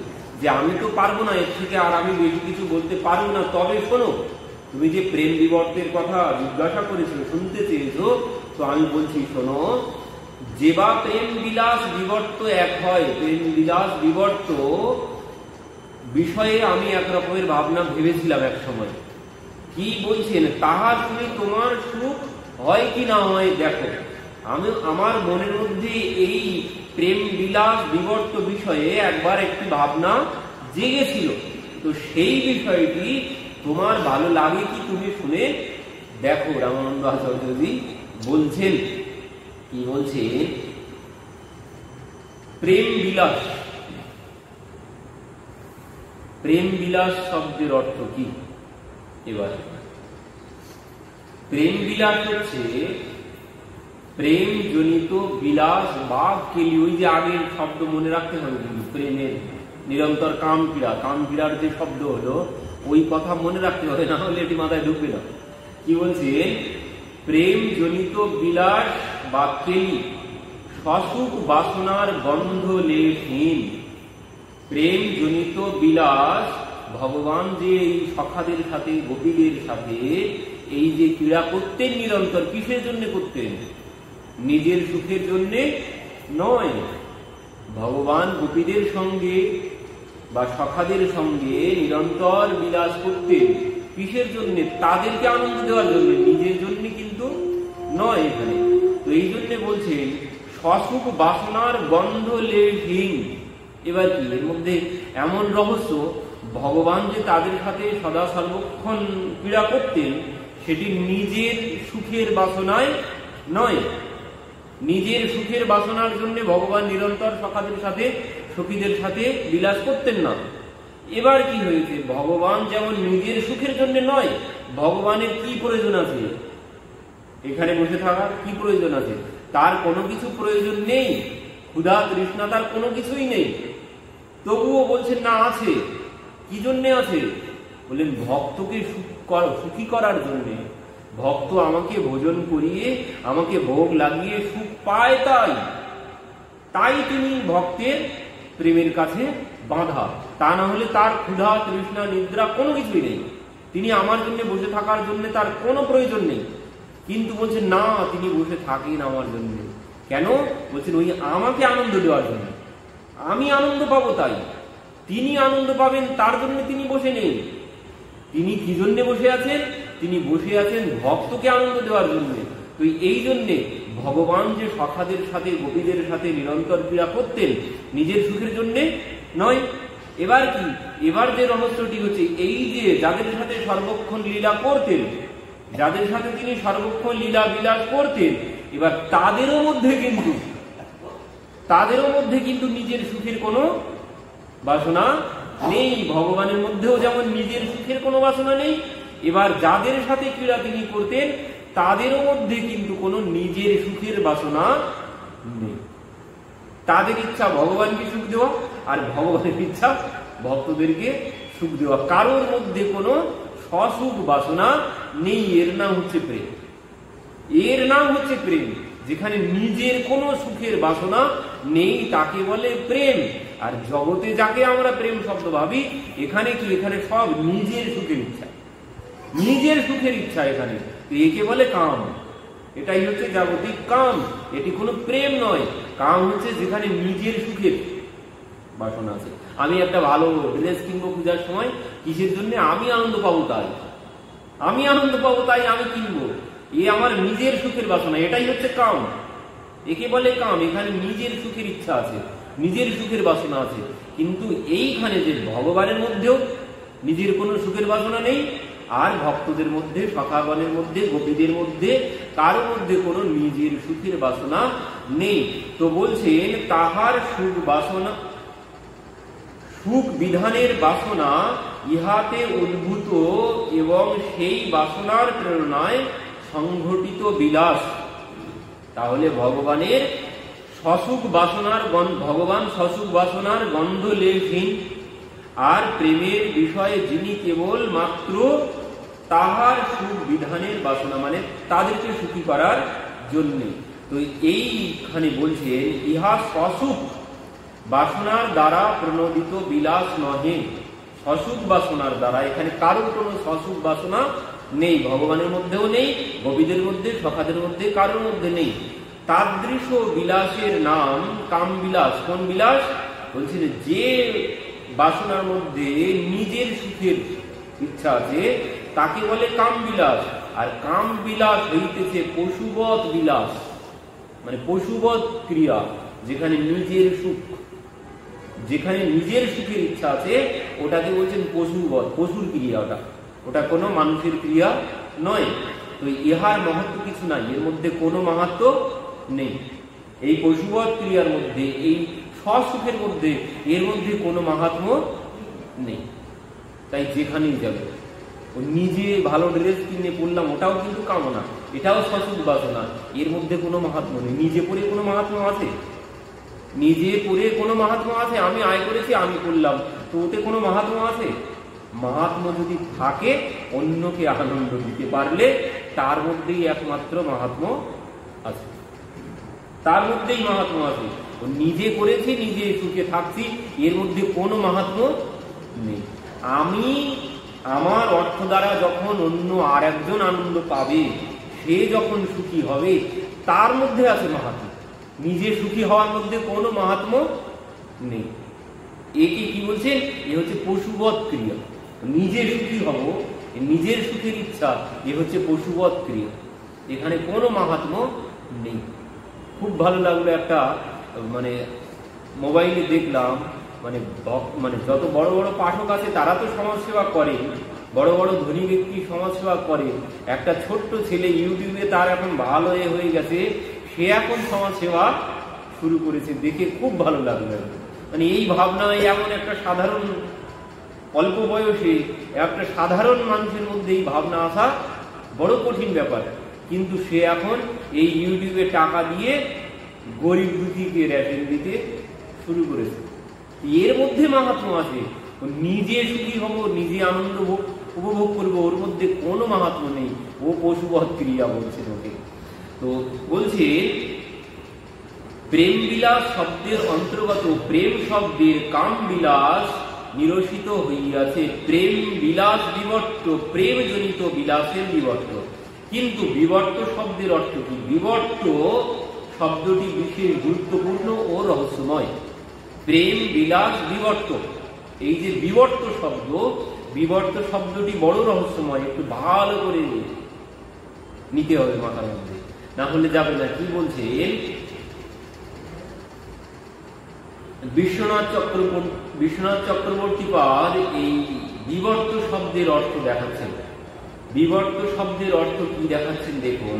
যে আমি তো পারবো না, এর থেকে আর আমি বেশি কিছু বলতে পারবো না। তবে শোনো, তুমি যে প্রেম বিবর্তের কথা জিজ্ঞাসা করেছো, শুনতে চেয়েছো, তো আমি বলছি শোনো, যে বা প্রেম বিলাস বিবর্ত এক হয়, প্রেম বিলাস বিবর্ত বিষয়ে আমি এক রকমের ভাবনা ভেবেছিলাম এক সময়। কি বলছেন, তাহার শুনে তোমার সুখ হয় কি না হয় দেখো। আমি আমার মনের মধ্যে এই প্রেম বিলাস বিবর্ত বিষয়ে একবার একটি ভাবনা জেগেছিল। তো সেই বিষয়টি তোমার ভালো লাগে কি তুমি শুনে দেখো। রামানন্দ আচার্যজি বলছেন, কি বলছেন, প্রেম বিলাস, প্রেম বিলাস শব্দের অর্থ কি? এবার প্রেম বিলাস হচ্ছে প্রেম জনিত বিলাস বা কেলি। ওই যে আগের শব্দ মনে রাখতে হবে কিন্তু, প্রেমের নিরন্তর কামক্রীড়া, কামক্রীড়ার যে শব্দ হলো ওই কথা মনে রাখতে হবে, না হলে এটি মাথায় ঢুকবে না। কি বলছে, প্রেম জনিত বিলাস বা কেলি সসুখ বাসনার গন্ধ লেশহীন। প্রেম জনিত বিলাস, ভগবান যে এই সখাদের সাথে গোপীদের সাথে এই যে ক্রীড়া করতেন নিরন্তর, কিসের জন্য করতেন? নিজের সুখের জন্য নয়। ভগবান গোপীদের সঙ্গে বা সখাদের সঙ্গে নিরন্তর বিলাস করতেন, কিসের জন্য? তাদেরকে আনন্দ দেওয়ার জন্য, নিজের জন্য কিন্তু নয় এখানে। তো এই জন্য বলছেন সসুখ বাসনার গন্ধ লেশহীন। এবার কি এর মধ্যে এমন রহস্য, ভগবান যে তাদের সাথে সদা সর্বক্ষণ ক্রীড়া করতেন সেটি নিজের সুখের বাসনায় নয়। নিজের সুখের বাসনার জন্য ভগবান নিরন্তর সখাদের সাথে সখীদের সাথে বিলাস করতেন না। এবার কি হয়েছে, ভগবান যেমন নিজের সুখের জন্য নয়, ভগবানের কি প্রয়োজন আছে এখানে বসে থাকার? কি প্রয়োজন আছে? তার কোনো কিছু প্রয়োজন নেই, ক্ষুধা তৃষ্ণা তার কোনো কিছুই নেই। তবুও বলছেন না আছে। কি জন্য আছে? বললেন ভক্তকে সুখী করার জন্য। ভক্ত আমাকে ভোজন করিয়ে, আমাকে ভোগ লাগিয়ে সুখ পায়, তাই তিনি ভক্তের প্রেমের কাছে বাঁধা। তা না হলে তার ক্ষুধা তৃষ্ণা নিদ্রা কোনো কিছুই নেই। তিনি আমার জন্য বসে থাকার জন্য তার কোনো প্রয়োজন নেই। কিন্তু বলছেন না, তিনি বসে থাকেন আমার জন্য। কেন? বলছেন ওই আমাকে আনন্দ দেওয়ার জন্য, আমি আনন্দ পাবো তাই। তিনি আনন্দ পাবেন তার জন্য তিনি বসে নেই। তিনি কি জন্য বসে আছেন? তিনি বসে আছেন ভক্তকে আনন্দ দেওয়ার জন্য। তো এই জন্যে ভগবান যে সখাদের সাথে গোপীদের সাথে নিরন্তর ক্রীড়া করতেন, নিজের সুখের জন্য নয়। এবার কি, এবার যে রহস্যটি হচ্ছে, এই যে যাদের সাথে সর্বক্ষণ লীলা করতেন, যাদের সাথে তিনি সর্বক্ষণ লীলা বিলাস করতেন, এবার তাদেরও মধ্যে কিন্তু নিজের সুখের কোনো বাসনা নেই। ভগবানের মধ্যেও যেমন নিজের সুখের কোনো বাসনা নেই, এবার যাদের সাথে ক্রীড়া তিনি করতেন তাদেরও মধ্যে কিন্তু কোনো নিজের সুখের বাসনা নেই। তাদের ইচ্ছা ভগবানকে সুখ দেওয়া, আর ভগবানের ইচ্ছা ভক্তদেরকে সুখ দেওয়া। কারোর মধ্যে কোনো সসুখ বাসনা নেই। এর নাম হচ্ছে প্রেম। এর নাম হচ্ছে প্রেম। যেখানে নিজের কোনো সুখের বাসনা নেই তাকে বলে প্রেম। আর জগতে যাকে আমরা প্রেম শব্দ ভাবি, এখানে কি, এখানে সব নিজের সুখের ইচ্ছা, নিজের সুখের ইচ্ছা। এখানে একে বলে কাম। এটাই হচ্ছে জাগতিক কাম। এটি কোনো প্রেম নয়। কাম হচ্ছে যেখানে নিজের সুখের বাসনা আছে। আমি একটা ভালো ড্রেস কিনবো পূজার সময়, কিসের জন্য? আমি আনন্দ পাবো তাই, আমি আনন্দ পাবো তাই আমি কিনবো। এ আমার নিজের সুখের বাসনা, এটাই হচ্ছে কাম। একে বলে কাম। এখানে নিজের সুখের ইচ্ছা আছে, নিজের সুখের বাসনা আছে। কিন্তু এইখানে যে ভগবানের মধ্যেও নিজের কোনো সুখের বাসনা নেই, আর ভক্তদের মধ্যে, সখাগণের মধ্যে, গোপীদের মধ্যে কারোর মধ্যে কোনো নিজের সুখের বাসনা নেই। তো বলছেন তাহার সুখ বাসনা, সুখ বিধানের বাসনা ইহাতে উদ্ভূত এবং সেই বাসনার প্রেরণায় সংঘটিত বিলাস। তাহলে ভগবানের সসুখ বাসনার, ভগবান সসুখ বাসনার গন্ধ লেশহীন, আর প্রেমের বিষয়ে যিনি কেবল মাত্র তাহার সুখ বিধানের বাসনা, মানে তাদেরকে সুখী করার জন্য। তো এইখানে বলছেন ইহা সসুখ বাসনার দ্বারা প্রণোদিত বিলাস নহে, সসুখ বাসনার দ্বারা। এখানে কারোর কোনো সসুখ বাসনা নেই, ভগবানের মধ্যেও নেই, গোপীদের মধ্যে, সখাদের মধ্যে, কারোর মধ্যে নেই। তাদৃশ বিলাসের নাম কাম বিলাস। কোন বিলাস? বলছে যে বাসনার মধ্যে নিজের সুখের ইচ্ছা আছে তাকে বলে কাম বিলাস। আর কাম বিলাস হইতেছে পশুবৎ বিলাস, মানে পশুবৎ ক্রিয়া, যেখানে নিজের সুখ, যেখানে নিজের সুখের ইচ্ছা আছে ওটাকে বলছেন পশুবৎ, পশুর ক্রিয়া। ওটা কোনো মানুষের ক্রিয়া নয়। তো ইহার মাহাত্ম্য কিছু নাই, এর মধ্যে কোনো মাহাত্ম্য নেই। এই পশুবৎ ক্রিয়ার মধ্যে, এই স্বসুখের মধ্যে, এর মধ্যে কোনো মাহাত্ম্য নেই। তাই যেখানেই যাবে, ও নিজে ভালো ড্রেস কিনে পড়লাম, ওটাও কিন্তু কামনা, এটাও সসুখ বাসনা, এর মধ্যে কোনো মাহাত্ম্য নেই। নিজে পড়ে কোনো মাহাত্ম্য আছে? নিজে পড়ে কোনো মাহাত্ম্য আছে? আমি আয় করেছি, আমি করলাম, তো ওতে কোনো মাহাত্ম্য আছে? মাহাত্ম্য যদি থাকে, অন্যকে আনন্দ দিতে পারলে তার মধ্যেই একমাত্র মাহাত্ম্য আছে, তার মধ্যেই মাহাত্ম্য আছে। নিজে করেছি, নিজে সুখে থাকছি, এর মধ্যে কোনো মাহাত্ম্য নেই। আমি আমার অর্থ দ্বারা যখন অন্য আর একজন আনন্দ পাবে, সে যখন সুখী হবে, তার মধ্যে আছে মাহাত্ম্য। নিজে সুখী হওয়ার মধ্যে কোনো মাহাত্ম্য নেই। একে কি বলছেন? এ হচ্ছে পশুবৎ ক্রিয়া। নিজে সুখী হব, নিজের সুখের ইচ্ছা, এ হচ্ছে পশুবৎ ক্রিয়া, এখানে কোনো মাহাত্ম্য নেই। খুব ভালো লাগলো, একটা মানে মোবাইলে দেখলাম, মানে যত বড় বড় পাঠক আছে তারা তো সমাজসেবা করে, বড় বড় ধনী ব্যক্তি সমাজসেবা করে। একটা ছোট্ট ছেলে ইউটিউবে, তার এখন ভালো হয়ে গেছে, সে এখন সমাজসেবা শুরু করেছে, দেখে খুব ভালো লাগলো। মানে এই ভাবনায় এমন একটা সাধারণ, অল্প বয়সে একটা সাধারণ মানুষের মধ্যে এই ভাবনা আসা বড় কঠিন ব্যাপার, কিন্তু সে এখন এই ইউটিউবে টাকা দিয়ে গরিব দুঃখীকে রেশন দিতে শুরু করেছে। এর মধ্যে মাহাত্ম্য আছে। নিজে সুখী হব, নিজে আনন্দ উপভোগ করবো, ওর মধ্যে কোনো মাহাত্ম্য নেই, ও পশুবৎ ক্রিয়া বলছে ওকে। তো বলছে প্রেম বিলাস শব্দের অন্তর্গত প্রেম শব্দের কাম বিলাস নিরসিত হইয়াছে। প্রেম বিলাস বিবর্ত, প্রেম জনিত বিলাসের বিবর্ত। কিন্তু বিবর্ত শব্দের অর্থ কি? বিবর্ত শব্দটি বিশেষ গুরুত্বপূর্ণ ও রহস্যময়। প্রেম বিলাস বিবর্ত, এই যে বিবর্ত শব্দ, বিবর্ত শব্দটি বড় রহস্যময়, একটু ভালো করে নিতে হবে মাথার মধ্যে, না হলে যাবে না। কি বলছে? বিশ্বনাথ চক্রবর্তীপাদ এই বিবর্ত শব্দের অর্থ দেখাচ্ছেন। বিবর্ত শব্দের অর্থ কি দেখাচ্ছেন দেখুন।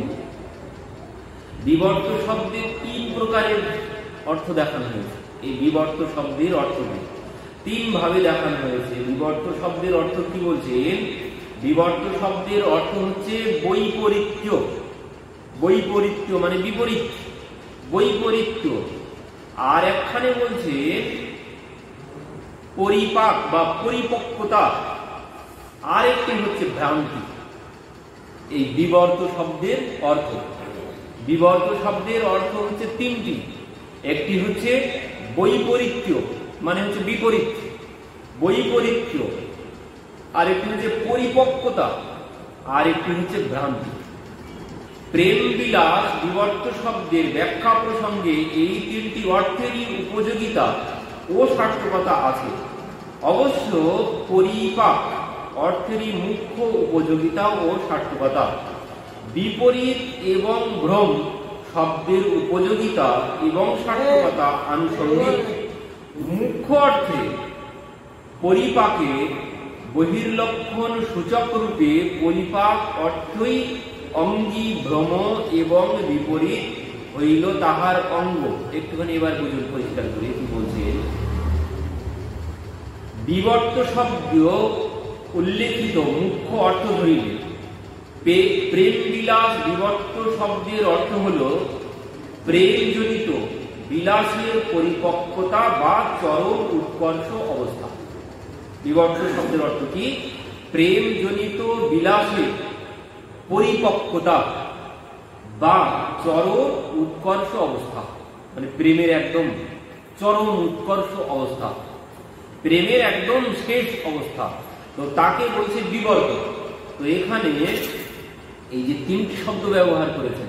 বিবর্ত শব্দের 3 প্রকারের অর্থ দেখানো হয়েছে। এই বিবর্ত শব্দের অর্থ 3 ভাবে দেখানো হয়েছে। বিবর্ত শব্দের অর্থ কি বলছে? বিবর্ত শব্দের অর্থ হচ্ছে বৈপরীত্য। বৈপরীত্য মানে বিপরীত, বৈপরীত্য। আর একখানে বলছে পরিপাক বা পরিপক্কতা, আর একটি হচ্ছে ভ্রান্তি। এই বিবর্ত শব্দের অর্থ, বিবর্ত শব্দের অর্থ হচ্ছে 3টি। একটি হচ্ছে বৈপরীত্য, মানে হচ্ছে বিপরীত, বৈপরীত্য। আর একটি হচ্ছে পরিপক্কতা, আর একটি হচ্ছে ভ্রান্তি। প্রেম বিলাস বিবর্ত শব্দের ব্যাখ্যা প্রসঙ্গে এই 3টি অর্থেরই উপযোগিতা ও সার্থকতা আছে। অবশ্য পরিপাক অর্থেরই মুখ্য উপযোগিতা ও সার্থকতা। বিপরীত এবং ভ্রম শব্দের উপযোগিতা এবং সার্থকতা আনুষঙ্গিক। মুখ্য অর্থে পরিপাকে বহির্লক্ষণ সূচক রূপে পরিপাক অর্থই অঙ্গী ভ্রম এবং বিপরীত হইল তাহার অঙ্গ। একটুখানি এবার বুঝুন পরিষ্কার করে কি বলছে। বিবর্ত শব্দ উল্লেখিত মুখ্য অর্থ ধরিলে প্রেম বিলাস বিবর্ত শব্দের অর্থ হল প্রেমজনিত বিলাসের পরিপক্কতা বা চরম উৎকর্ষ অবস্থা। বিবর্ত শব্দের অর্থ কি? প্রেমজনিত বিলাসের পরিপক্কতা বা চরম উৎকর্ষ অবস্থা, মানে প্রেমের একদম চরম উৎকর্ষ অবস্থা, প্রেমের একদম শেষ অবস্থা, তো তাকে বলছে বিবর্ত। তো এখানে এই যে তিনটি শব্দ ব্যবহার করেছেন,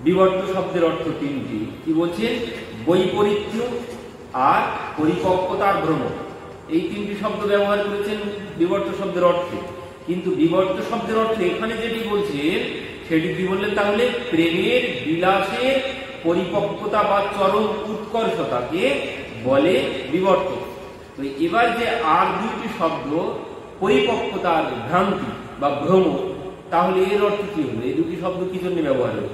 বিবর্ত শব্দের অর্থ তিনটি, কি বলছেন? বৈপরীত্য আর পরিপক্কতার ভ্রম, এই তিনটি শব্দ ব্যবহার করেছেন বিবর্ত শব্দের অর্থে। কিন্তু বিবর্ত শব্দের অর্থে এখানে যেটি বলছেন সেটি কি বললেন? তাহলে প্রেমের বিলাসের পরিপক্কতা বা চরম উৎকর্ষতাকে বলে বিবর্ত। তো এবার যে আর দুটি শব্দ পরিপক্কতার ভ্রান্তি বা ভ্রম, তাহলে এর অর্থ কি হলো? এই দুটি শব্দ কি জন্য ব্যবহার হলো?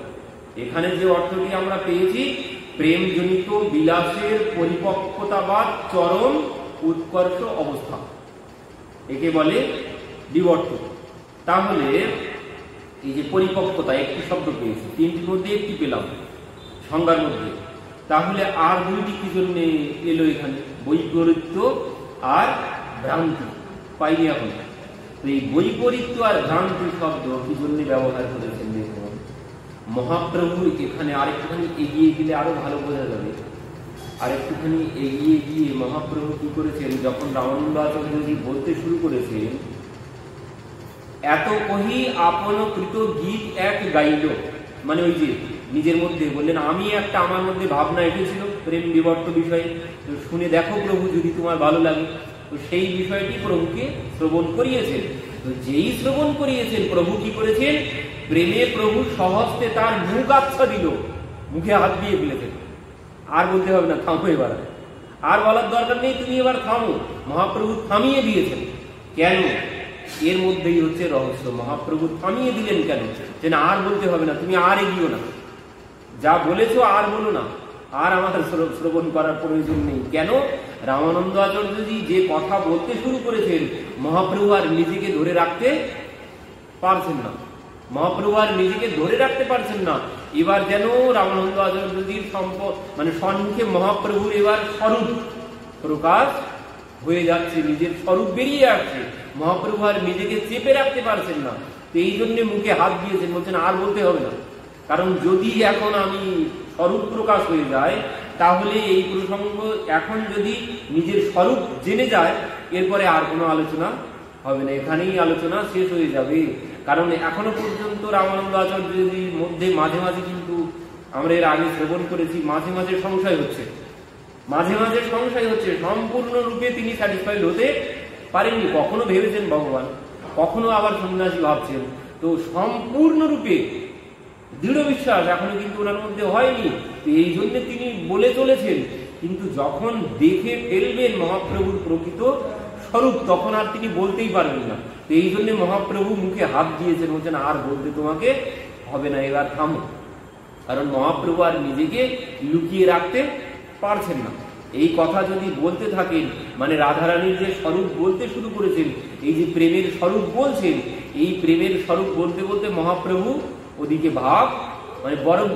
এখানে যে অর্থটি আমরা পেয়েছি, প্রেমজনিত বিলাসের পরিপক্কতা বা চরম উৎকর্ষ অবস্থা, একে বলে বিবর্ত। তাহলে এই যে পরিপক্কতা একটি শব্দ পেয়েছি, তিনটির মধ্যে একটি পেলাম সংজ্ঞার মধ্যে, তাহলে আর দুইটি কি জন্য এলো এখানে? বৈপরীত্য আর ভ্রান্তি পাইনি এখন। তো এই বৈপরীত্য আর ভ্রান্তি শব্দ কি জন্য ব্যবহার করেছেন দেখুন। মহাপ্রভু এখানে আরেকটুখানি এগিয়ে গেলে আরো ভালো বোঝা যাবে। আরেকটুখানি এগিয়ে গিয়ে মহাপ্রভু কি করেছেন, যখন রামানন্দ আচার্যজি বলতে শুরু করেছেন, এত কহি আপন কৃত গীত এক গাইল, মানে ওই যে নিজের মধ্যে বললেন, আমি একটা আমার মধ্যে ভাবনা এসেছিল প্রেম বিবর্ত বিষয়ে, তো শুনে দেখো প্রভু যদি তোমার ভালো লাগে। তো সেই বিষয়টি প্রভুকে শ্রবণ করিয়েছেন। তো যেই শ্রবণ করিয়েছেন, প্রভু কি করেছেন? প্রেমে প্রভু সহস্তে তার মুখ আচ্ছা দিল, মুখে হাত দিয়ে ফেলেছেন। আর বলতে হবে না, থামো এবার, আর বলার দরকার নেই, তুমি এবার থামো। মহাপ্রভু থামিয়ে দিয়েছেন। কেন? এর মধ্যেই হচ্ছে রহস্য। মহাপ্রভু থামিয়ে দিলেন কেন? যে না, আর বলতে হবে না, তুমি আর এগিয়েও না, যা বলেছো আর বলো না, আর আমাদের শ্রবণ করার প্রয়োজন নেই। কেন? রামানন্দ আচার্যজি যে কথা বলতে শুরু করেছেন, মহাপ্রভু আর নিজেকে ধরে রাখতে পারছেন না। মহাপ্রভু আর নিজেকে ধরে রাখতে পারছেন না। এবার যেন রামানন্দ আচার্যজির মানে সম্মুখে মহাপ্রভুর এবার স্বরূপ প্রকাশ হয়ে যাচ্ছে, নিজের স্বরূপ বেরিয়ে আসছে। মহাপ্রভু আর নিজেকে চেপে রাখতে পারছেন না। তো এই জন্য মুখে হাত দিয়েছেন, বলছেন আর বলতে হবে না। কারণ যদি এখন আমি স্বরূপ প্রকাশ হয়ে যায়, তাহলে এই প্রসঙ্গ এখন যদি নিজের স্বরূপ জেনে যায়, এরপরে আর কোনো আলোচনা হবে না, এখানেই আলোচনা শেষ হয়ে যাবে। কারণ এখনো পর্যন্ত রামানন্দ আচার্যজির মধ্যে মাঝে মাঝে, কিন্তু আমরা এর আগে শ্রবণ করেছি, মাঝে মাঝে সংশয় হচ্ছে, মাঝে মাঝে সংশয় হচ্ছে। সম্পূর্ণরূপে তিনি স্যাটিসফাইড হতে পারেননি। কখনো ভেবেছেন ভগবান, কখনো আবার সন্ন্যাসী ভাবছেন। তো সম্পূর্ণরূপে দৃঢ় বিশ্বাস এখনো কিন্তু ওনার মধ্যে হয়নি। এই জন্য তিনি বলে চলেছেন, কিন্তু যখন দেখে ফেলবেন মহাপ্রভুর প্রকৃত স্বরূপ, তখন আর তিনি বলতেই পারবেন না। এই জন্য মহাপ্রভু মুখে হাত দিয়েছেন, বলছেন আর বলতে তোমাকে হবে না, এবার থামো। কারণ মহাপ্রভু আর নিজেকে লুকিয়ে রাখতে পারছেন না। এই কথা যদি বলতে থাকেন, মানে রাধারানীর যে স্বরূপ বলতে শুরু করেছেন, এই যে প্রেমের স্বরূপ বলছেন, এই প্রেমের স্বরূপ বলতে বলতে মহাপ্রভু ওদিকে ভাব মানে বরফ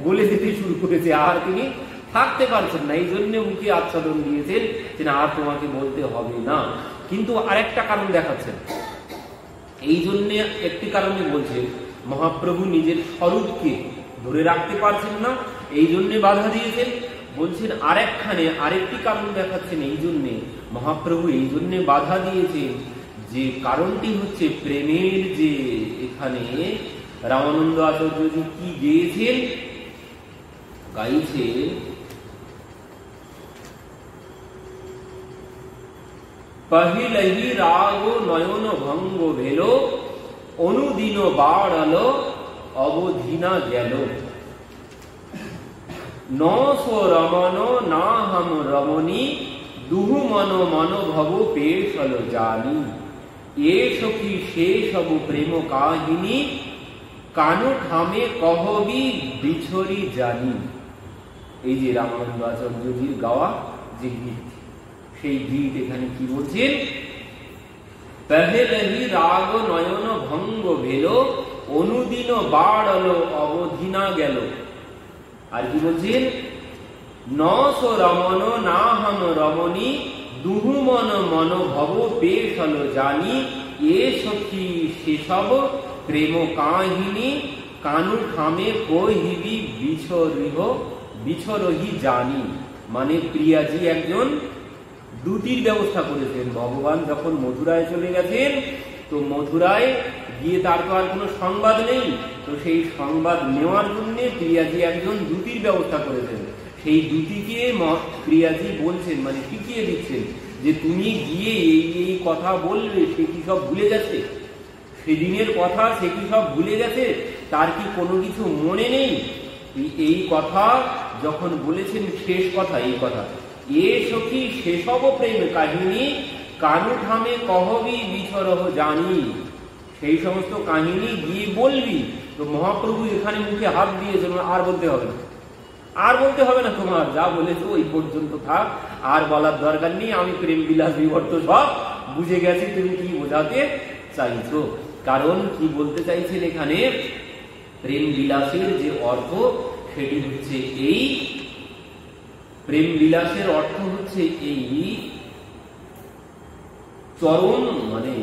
গলে যেতে শুরু করেছে, আর তিনি থাকতে পারছেন না। এই জন্য মুখে আচ্ছাদন দিয়েছেন যে আর তোমাকে বলতে হবে না। কিন্তু আরেকটা কারণ দেখাচ্ছেন, এই জন্য একটি কারণে বলছেন, মহাপ্রভু নিজের স্বরূপকে ধরে রাখতে পারছেন না, এই জন্য বাধা দিয়েছেন। বলছেন আরেকখানে আরেকটি কারণ দেখাচ্ছেন, এই জন্যে মহাপ্রভু এই জন্যে বাধা দিয়েছেন, যে কারণটি হচ্ছে প্রেমের যে এখানে রামানন্দ আচার্যজি কি গেয়েছেন, গাইছে পহিলহি রাগ নয়ন ভঙ্গ ভেল, অনুদিন বাড়াল অবধিনা গেল। নস রমন না হম রমণী, দুহু মন মন ভব পেশল জানি। এ সখী সে সব প্রেম কাহিনী, কানু থামে কহবি বিছরি জানি। এই যে রামানন্দ আচার্যজির গাওয়া যে গীত, সেই গীত এখানে কি বলছেন, পহেলহি রাগ নয়ন ভঙ্গ ভেল, অনুদিন বাড়ল অবধিনা গেল। আর কি বলছেন, নস রমন না হম রমণী, দুহু মন মন ভব পেশল জানি। এ সখী সেসব প্রেম কাহিনী, কানু থামে কহিবি বিছরহি জানি। মানে প্রিয়াজি একজন দুটির ব্যবস্থা করেছেন। ভগবান যখন মথুরায় চলে গেছেন, তো মথুরায় গিয়ে তার তো আর কোনো সংবাদ নেই, তো সেই সংবাদ নেওয়ার জন্য প্রিয়াজি একজন দুটির ব্যবস্থা করেছেন। সেই দুটিকে প্রিয়াজি বলছেন, মানে শিখিয়ে দিচ্ছেন যে তুমি গিয়ে এই এই কথা বলবে, সে কি সব ভুলে গেছে? সেদিনের কথা সে কি সব ভুলে গেছে? তার কি কোনো কিছু মনে নেই? এই কথা যখন বলেছেন, শেষ কথা এই কথা, এ সখী সেসব প্রেম কাহিনী কানু থামে কহবি বিছরহ জানি, সেই সমস্ত কাহিনী গিয়ে বলবি। তো মহাপ্রভু এখানে মুখে হাত দিয়েছেন, আর বলতে হবে না, আর বলতে হবে না, তোমার যা বলেছো ওই পর্যন্ত থাক, আর বলার দরকার নেই। আমি প্রেম বিলাস বিবর্ত সব বুঝে গেছি তুমি কি বোঝাতে চাইছো। কারণ কি বলতে চাইছেন এখানে, প্রেম বিলাসের যে অর্থ সেটি হচ্ছে এই, প্রেম বিলাসের অর্থ হচ্ছে এই চরম, মানে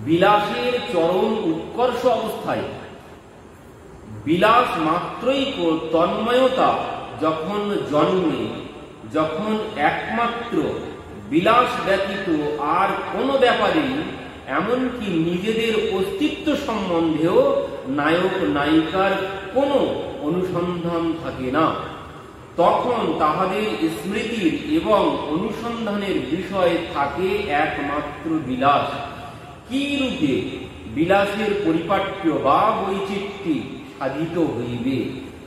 বিলাসের চরম উৎকর্ষ অবস্থায় বিলাস মাত্রই তন্ময়তা যখন জন্মে, যখন একমাত্র বিলাস ব্যতীত আর কোনো ব্যাপারেই, এমনকি নিজেদের অস্তিত্ব সম্বন্ধেও নায়ক নায়িকার কোনো অনুসন্ধান থাকে না, তখন তাহাদের স্মৃতির এবং অনুসন্ধানের বিষয় থাকে একমাত্র বিলাস। কি রূপে বিলাসের পরিপাট্য বা বৈচিত্র্য সাধিত হইবে,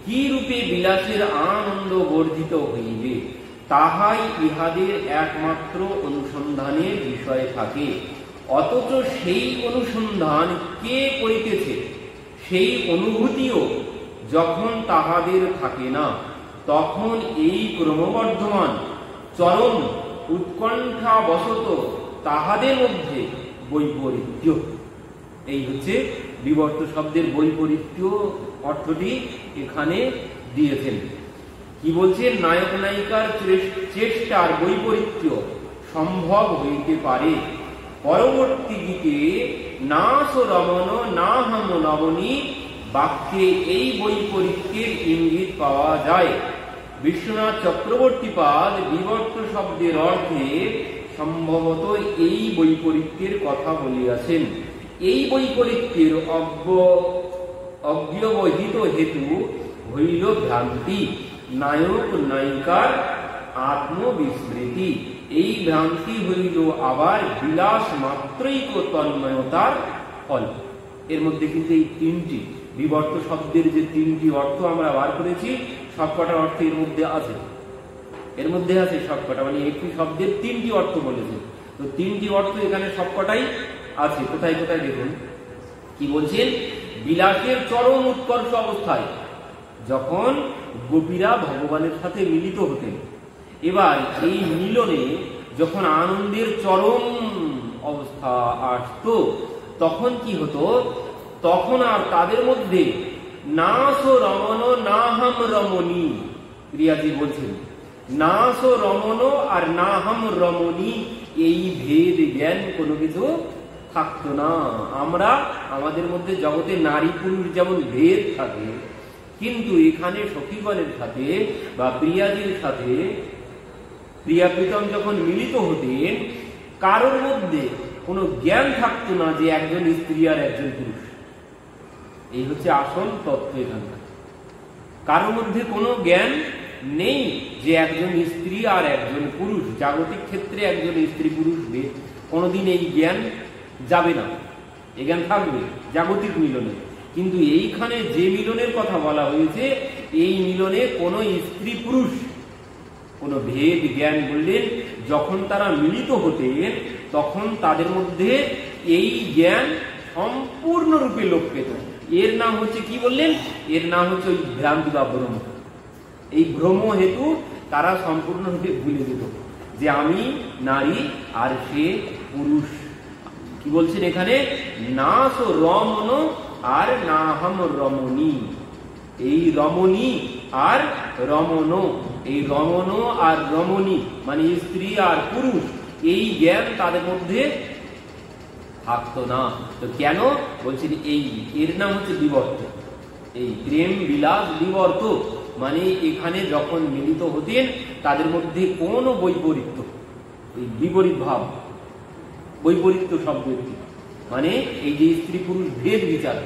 কি রূপে বিলাসের আনন্দ বর্ধিত হইবে, তাহাই ইহাদের একমাত্র অনুসন্ধানের বিষয় থাকে। অথচ সেই অনুসন্ধান কে করিতেছে, সেই অনুভূতিও যখন তাহাদের থাকে না, তখন এই ক্রমবর্ধমান চরম উৎকণ্ঠাবশত তাহাদের মধ্যে বৈপরীত্য। এই হচ্ছে বিবর্ত শব্দের বৈপরীত্য অর্থটি এখানে দিয়েছেন। কি বলছে, নায়ক নায়িকার চেষ্টার বৈপরীত্য সম্ভব হইতে পারে। পরবর্তী গীতে না সো রমণ না হাম নবনী বাক্যে এই বৈপরীত্যের ইঙ্গিত পাওয়া যায়। বিশ্বনাথ চক্রবর্তীপাদ বিবর্ত শব্দের অর্থে সম্ভবত এই বৈপরীত্যের কথা বলিয়াছেন। এই বৈপরীত্যের অব্যবহিত হেতু হইল ভ্রান্তি, নায়ক নায়িকার আত্মবিস্মৃতি। এই ভ্রান্তি হইল আবার বিলাস মাত্রৈক তন্ময়তার ফল। এর মধ্যে কিন্তু এই তিনটি বিবর্ত শব্দের যে তিনটি অর্থ আমরা বার করেছি, সবকটা অর্থ এর মধ্যে আছে, এর মধ্যে আছে সবকটা, মানে একটি শব্দের তিনটি অর্থ বলেছে। তো তিনটি অর্থ এখানে সবকটাই আছে। কোথায় কোথায় দেখুন কি বলছেন, বিলাসের চরম উৎকর্ষ অবস্থায় যখন গোপীরা ভগবানের সাথে মিলিত হতেন, এবার এই মিলনে যখন আনন্দের চরম অবস্থা আসতো, তখন কি হতো, তখন আর তাদের মধ্যে না সো রমণ না হাম রমণী, প্রিয়াজি বলছেন না সো রমণ আর না হাম রমণী, এই ভেদ জ্ঞান কোনো কিছু থাকতো না। আমরা আমাদের মধ্যে জগতে নারী পুরুষ যেমন ভেদ থাকে, কিন্তু এখানে সখীগণের সাথে বা প্রিয়াজির সাথে প্রিয়া প্রীতম যখন মিলিত হতেন, কারোর মধ্যে কোনো জ্ঞান থাকতো না যে একজন স্ত্রী আর একজন পুরুষ। এই হচ্ছে আসল তত্ত্ব এখানকার। কারোর মধ্যে কোনো জ্ঞান নেই যে একজন স্ত্রী আর একজন পুরুষ। জাগতিক ক্ষেত্রে একজন স্ত্রী পুরুষ ভেদ কোনোদিন এই জ্ঞান যাবে না, এই জ্ঞান থাকবে জাগতিক মিলনে। কিন্তু এইখানে যে মিলনের কথা বলা হয়েছে, এই মিলনে কোনো স্ত্রী পুরুষ কোনো ভেদ জ্ঞান বললেন, যখন তারা মিলিত হতেন তখন তাদের মধ্যে এই জ্ঞান সম্পূর্ণরূপে লোপ পেত। এর নাম হচ্ছে কি বললেন, এর নাম হচ্ছে ওই ভ্রান্তি বা ভ্রম। এই ভ্রম হেতু তারা সম্পূর্ণরূপে ভুলে যেত যে আমি নারী আর সে পুরুষ। কি বলছেন এখানে, না সো রমণ আর না হাম রমণী। এই রমণী আর রমণ, এই রমণ আর রমণী মানে স্ত্রী আর পুরুষ, এই জ্ঞান তাদের মধ্যে থাকতো না। তো কেন বলছেন, এই এর নাম হচ্ছে বিবর্ত। এই প্রেম বিলাস বিবর্ত মানে এখানে যখন মিলিত হতেন তাদের মধ্যে কোনো বৈপরীত্য, বিপরীত ভাব, বৈপরীত্য শব্দ একটি, মানে এই যে স্ত্রী পুরুষ ভেদ বিচার,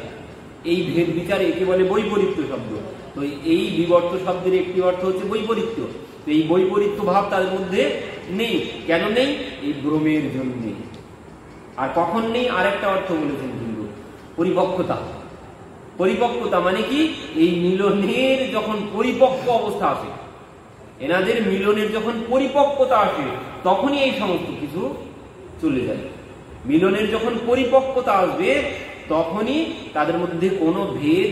এই ভেদ বিচার একে বলে বৈপরীত্য শব্দ। তো এই বিবর্ত শব্দের একটি অর্থ হচ্ছে বৈপরীত্য। তো এই বৈপরীত্য ভাব তাদের মধ্যে নেই। কেন নেই? এই ভ্রমের জন্য। আর কখন নেই? আর একটা অর্থ বলেছেন কিন্তু, পরিপক্কতা। পরিপক্কতা মানে কি? এই মিলনের যখন পরিপক্ক অবস্থা আসে, এনাদের মিলনের যখন পরিপক্কতা আসে, তখনই এই সমস্ত কিছু চলে যায়। মিলনের যখন পরিপক্কতা আসবে, তখনই তাদের মধ্যে কোনো ভেদ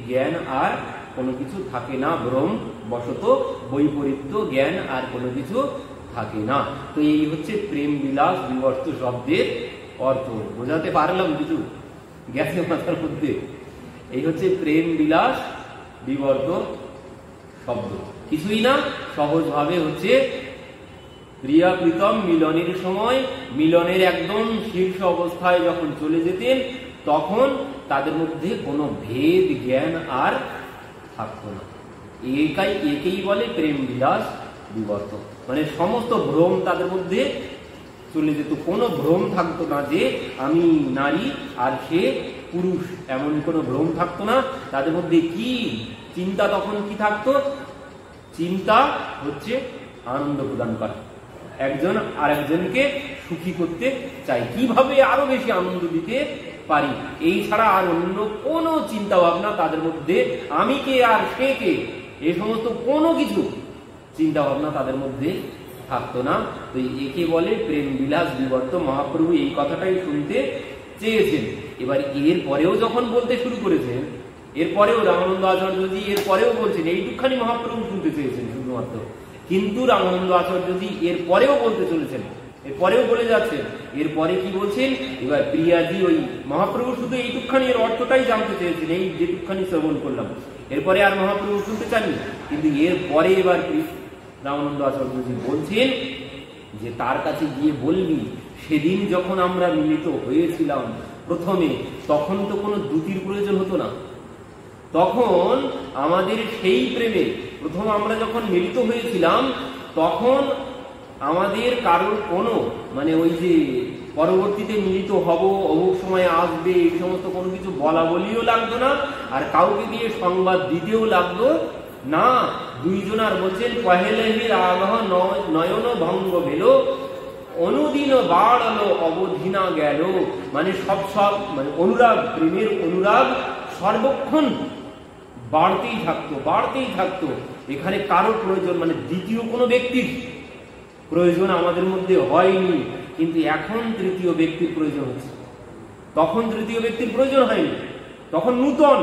জ্ঞান আর কোনো কিছু থাকে না, ভ্রম বশত বৈপরীত্য জ্ঞান আর কোনো কিছু থাকে না। তো এই হচ্ছে প্রেম বিলাস বিবর্ত শব্দের অর্থ। বোঝাতে পারলাম কিছু? গেছে মাথার মধ্যে? এই হচ্ছে প্রেম বিলাস বিবর্ত শব্দ। কিছুই না, সহজভাবে হচ্ছে প্রিয়া প্রীতম মিলনের সময়, মিলনের একদম শীর্ষ অবস্থায় যখন চলে যেতেন, তখন তাদের মধ্যে কোনো ভেদ জ্ঞান আর থাকতো না। একেই বলে প্রেম বিলাস বিবর্ত। মানে সমস্ত ভ্রম তাদের মধ্যে চলে যেত, কোনো ভ্রম থাকতো না যে আমি নারী আর সে পুরুষ, এমন কোনো ভ্রম থাকতো না। তাদের মধ্যে কি চিন্তা তখন কি থাকতো? চিন্তা হচ্ছে আনন্দ প্রদান করা, একজন আরেকজনকে সুখী করতে চাই, কিভাবে আরো বেশি আনন্দ দিতে পারি, এই ছাড়া আর অন্য কোনো চিন্তা ভাবনা তাদের মধ্যে আমি কে আর সে কে, এই সমস্ত কোনো কিছু চিন্তা ভাবনা তাদের মধ্যে থাকতো না। তো একে বলে প্রেম বিলাস বিবর্ত। মহাপ্রভু এই কথাটাই শুনতে চেয়েছেন। এবার এর পরেও যখন বলতে শুরু করেছেন, এরপরেও রামানন্দ আচার্যজি এর পরেও বলছেন, এইটুকখানি মহাপ্রভু শুনতে চেয়েছেন শুধুমাত্র, কিন্তু রামানন্দ আচার্যজি এর পরেও বলতে চলেছেন, এরপরেও বলে যাচ্ছেন। এরপরে কি বলছেন? এবার প্রিয়াজি, ওই মহাপ্রভু শুধু এইটুকখানি এর অর্থটাই জানতে চেয়েছেন, এই যেটুকখানি শ্রবণ করলাম, এরপরে আর মহাপ্রভু শুনতে চাননি। কিন্তু এরপরে এবার রামানন্দ আচার্যজি বলছেন যে তার কাছে গিয়ে বলবি, সেদিন যখন আমরা মিলিত হয়েছিলাম প্রথমে, তখন তো কোনো দ্যুতির প্রয়োজন হতো না। তখন আমাদের সেই প্রেমে প্রথম আমরা যখন মিলিত হয়েছিলাম, তখন আমাদের কারোর কোনো মানে ওই যে পরবর্তীতে মিলিত হব, অমুক সময় আসবে, এই সমস্ত কোনো কিছু বলা বলিও লাগতো না, আর কাউকে দিয়ে সংবাদ দিতেও লাগতো না। দুইজনার বলছেন, পহেলেহির আগ্রহ নয়ন ভঙ্গ ভেল, অনুদিন বাড়ালো অবধিনা গেল। মানে সব মানে অনুরাগ, প্রেমের অনুরাগ সর্বক্ষণ বাড়তেই থাকতো। এখানে কারো প্রয়োজন মানে দ্বিতীয় কোনো ব্যক্তির প্রয়োজন আমাদের মধ্যে হয়নি, কিন্তু এখন তৃতীয় ব্যক্তির প্রয়োজন হচ্ছে। তখন তৃতীয় ব্যক্তির প্রয়োজন হয়নি, তখন নূতন,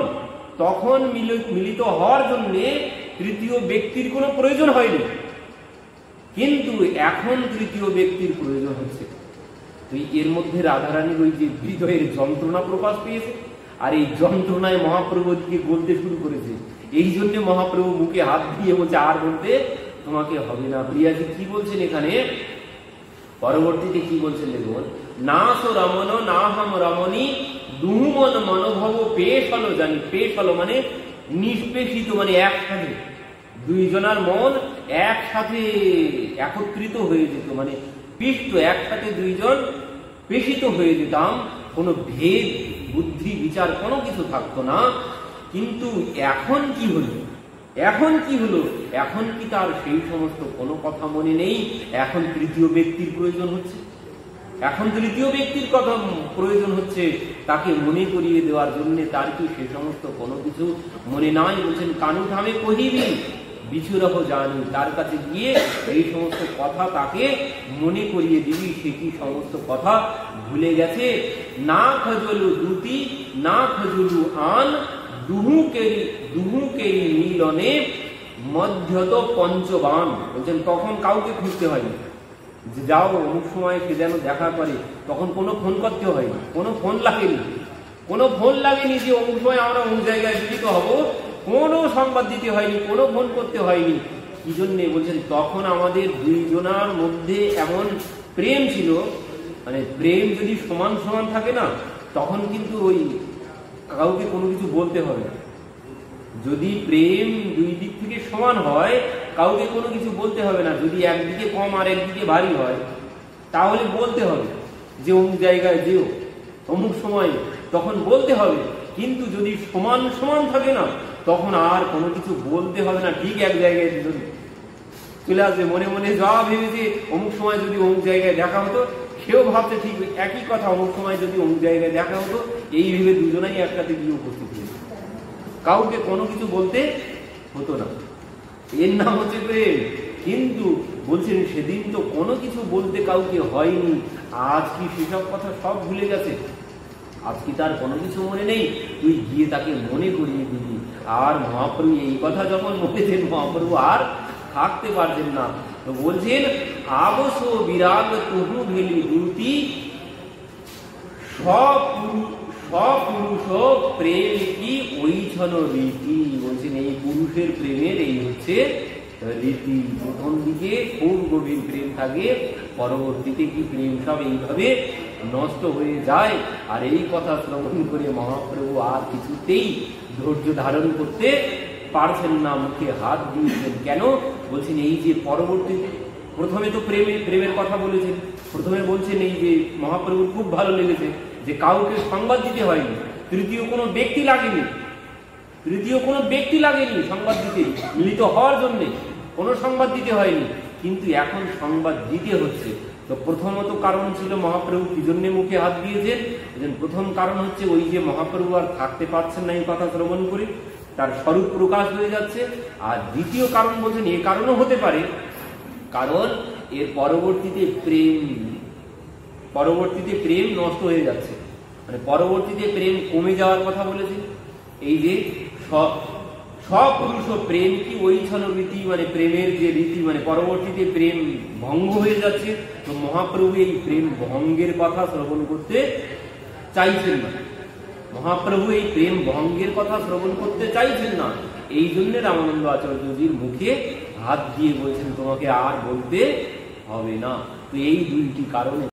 তখন মিলিত হওয়ার জন্য তৃতীয় ব্যক্তির কোনো প্রয়োজন হয়নি, কিন্তু এখন তৃতীয় ব্যক্তির প্রয়োজন হচ্ছে। তো এর মধ্যে রাধারানীর ওই যে হৃদয়ের যন্ত্রণা প্রকাশ পেয়েছে, আর এই যন্ত্রণায় মহাপ্রভুকে বলতে শুরু করেছে। এই জন্য মহাপ্রভু মুখে হাত দিয়ে বলছে, আর বলতে তোমাকে হবে না। প্রিয়াজি কি বলছেন এখানে? পরবর্তীতে কি বলছেন দেখুন, না সো রমন না হাম রমণী দুহু মন মনোভব পেশ হলো জানি। পেশ হলো মানে নিষ্পেষিত, মানে একসাথে দুইজনার মন একসাথে একত্রিত হয়ে যেত, মানে পিষ্ট, একসাথে দুইজন পেশিত হয়ে যেতাম, কোনো ভেদ বুদ্ধি বিচার কোনো কিছু থাকতো না। কিন্তু এখন কি হলো? এখন কি তার সেই সমস্ত কোনো কথা মনে নেই? এখন তৃতীয় ব্যক্তির প্রয়োজন হচ্ছে, এখন তৃতীয় ব্যক্তির কথা প্রয়োজন হচ্ছে তাকে মনে করিয়ে দেওয়ার জন্য। তার কি সে সমস্ত কোনো কিছু মনে নাই? বলছেন, কানু থামে কহিবি বিচুরহ জানি, তার কাছে গিয়ে এই সমস্ত কথা তাকে মনে করিয়ে দিবি। সে কি সমস্ত কথা ভুলে গেছে? না খজলু দ্যুতি না খজলু আন, দুহুকেরি মিলনে মধ্যত পঞ্চবান। বলছেন তখন কাউকে খুঁজতে হয়নি যে যাও অমুক সময় সে যেন দেখা করে, তখন কোনো ফোন করতে হয়নি, কোনো ফোন লাগেনি যে অমুক সময় আমরা অমুক জায়গায় মিলিত হব, কোনো সংবাদ দিতে হয়নি, কোনো ফোন করতে হয়নি। কি জন্যে? বলছেন তখন আমাদের দুইজনার মধ্যে এমন প্রেম ছিল, মানে প্রেম যদি সমান সমান থাকে না, তখন কিন্তু ওই কাউকে কোনো কিছু বলতে হবে না, যদি প্রেম দুই দিক থেকে সমান হয়, কাউকে কোনো কিছু বলতে হবে না। যদি একদিকে কম আর একদিকে ভারী হয়, তাহলে বলতে হবে যে অমুক জায়গায় যেও অমুক সময়ে, তখন বলতে হবে। কিন্তু যদি সমান সমান থাকে না, তখন আর কোনো কিছু বলতে হবে না। ঠিক এক জায়গায় চলে আসবে, মনে মনে যা ভেবেছে অমুক সময় যদি অমুক জায়গায় দেখা হতো, সেও ভাবছে ঠিক একই কথা, অমুক সময় যদি অমুক জায়গায় দেখা হতো, এই ভেবে দুজনাই একসাথে গিয়ে উপস্থিত হয়েছে। কাউকে কোনো কিছু বলতে হতো না। এর নাম হচ্ছে প্রেম। কিন্তু বলছেন সেদিন তো কোনো কিছু বলতে কাউকে হয়নি, আজ কি সেসব কথা সব ভুলে গেছে? আজ কি তার কোনো কিছু মনে নেই? তুই গিয়ে তাকে মনে করিয়ে দিবি। আর মহাপ্রভু এই কথা যখন বলেছেন, মহাপ্রভু আর থাকতে পারছেন না। তো বলছেন আবশ বিরাগ তহু ভেলি দ্রুতি, সপুরুষ প্রেম কি ওইছন রীতি। বলছেন এই পুরুষের প্রেমের এই হচ্ছে রীতি। প্রথম দিকে খুব গভীর প্রেম থাকে, পরবর্তীতে কি প্রেম সব এইভাবে নষ্ট হয়ে যায়। আর এই কথা শ্রবণ করে মহাপ্রভু আর কিছুতেই ধৈর্য ধারণ করতে পারছেন না, মুখে হাত দিয়েছেন। কেন? বলছেন এই যে পরবর্তীতে, প্রথমে তো প্রেমের কথা বলেছেন, প্রথমে বলছেন এই যে মহাপ্রভুর খুব ভালো লেগেছে যে কাউকে সংবাদ দিতে হয়নি, তৃতীয় কোনো ব্যক্তি লাগেনি সংবাদ দিতে, মিলিত হওয়ার জন্য কোনো সংবাদ দিতে হয়নি। কিন্তু এখন সংবাদ দিতে হচ্ছে। তো প্রথমত কারণ ছিল মহাপ্রভু কি জন্য মুখে হাত দিয়েছেন। প্রথম কারণ হচ্ছে ওই যে মহাপ্রভু আর থাকতে পারছেন না এই কথা শ্রবণ করে, তার স্বরূপ প্রকাশ হয়ে যাচ্ছে। আর দ্বিতীয় কারণ বলছেন এ কারণও হতে পারে, কারণ এর পরবর্তীতে প্রেম নষ্ট হয়ে যাচ্ছে, মানে পরবর্তীতে প্রেম কমে যাওয়ার কথা বলেছে। এই যে সপুরুষ প্রেম কি ওইছন রীতি, মানে প্রেমের যে রীতি, মানে পরবর্তীতে প্রেম ভঙ্গ হয়ে যাচ্ছে। তো মহাপ্রভু এই প্রেম ভঙ্গের কথা শ্রবণ করতে চাইছেন না, মহাপ্রভু এই প্রেম ভঙ্গের কথা শ্রবণ করতে চাইছেন না। এই জন্য রামানন্দ আচার্যজির মুখে হাত দিয়ে বলছেন তোমাকে আর বলতে হবে না। তো এই দুইটি কারণে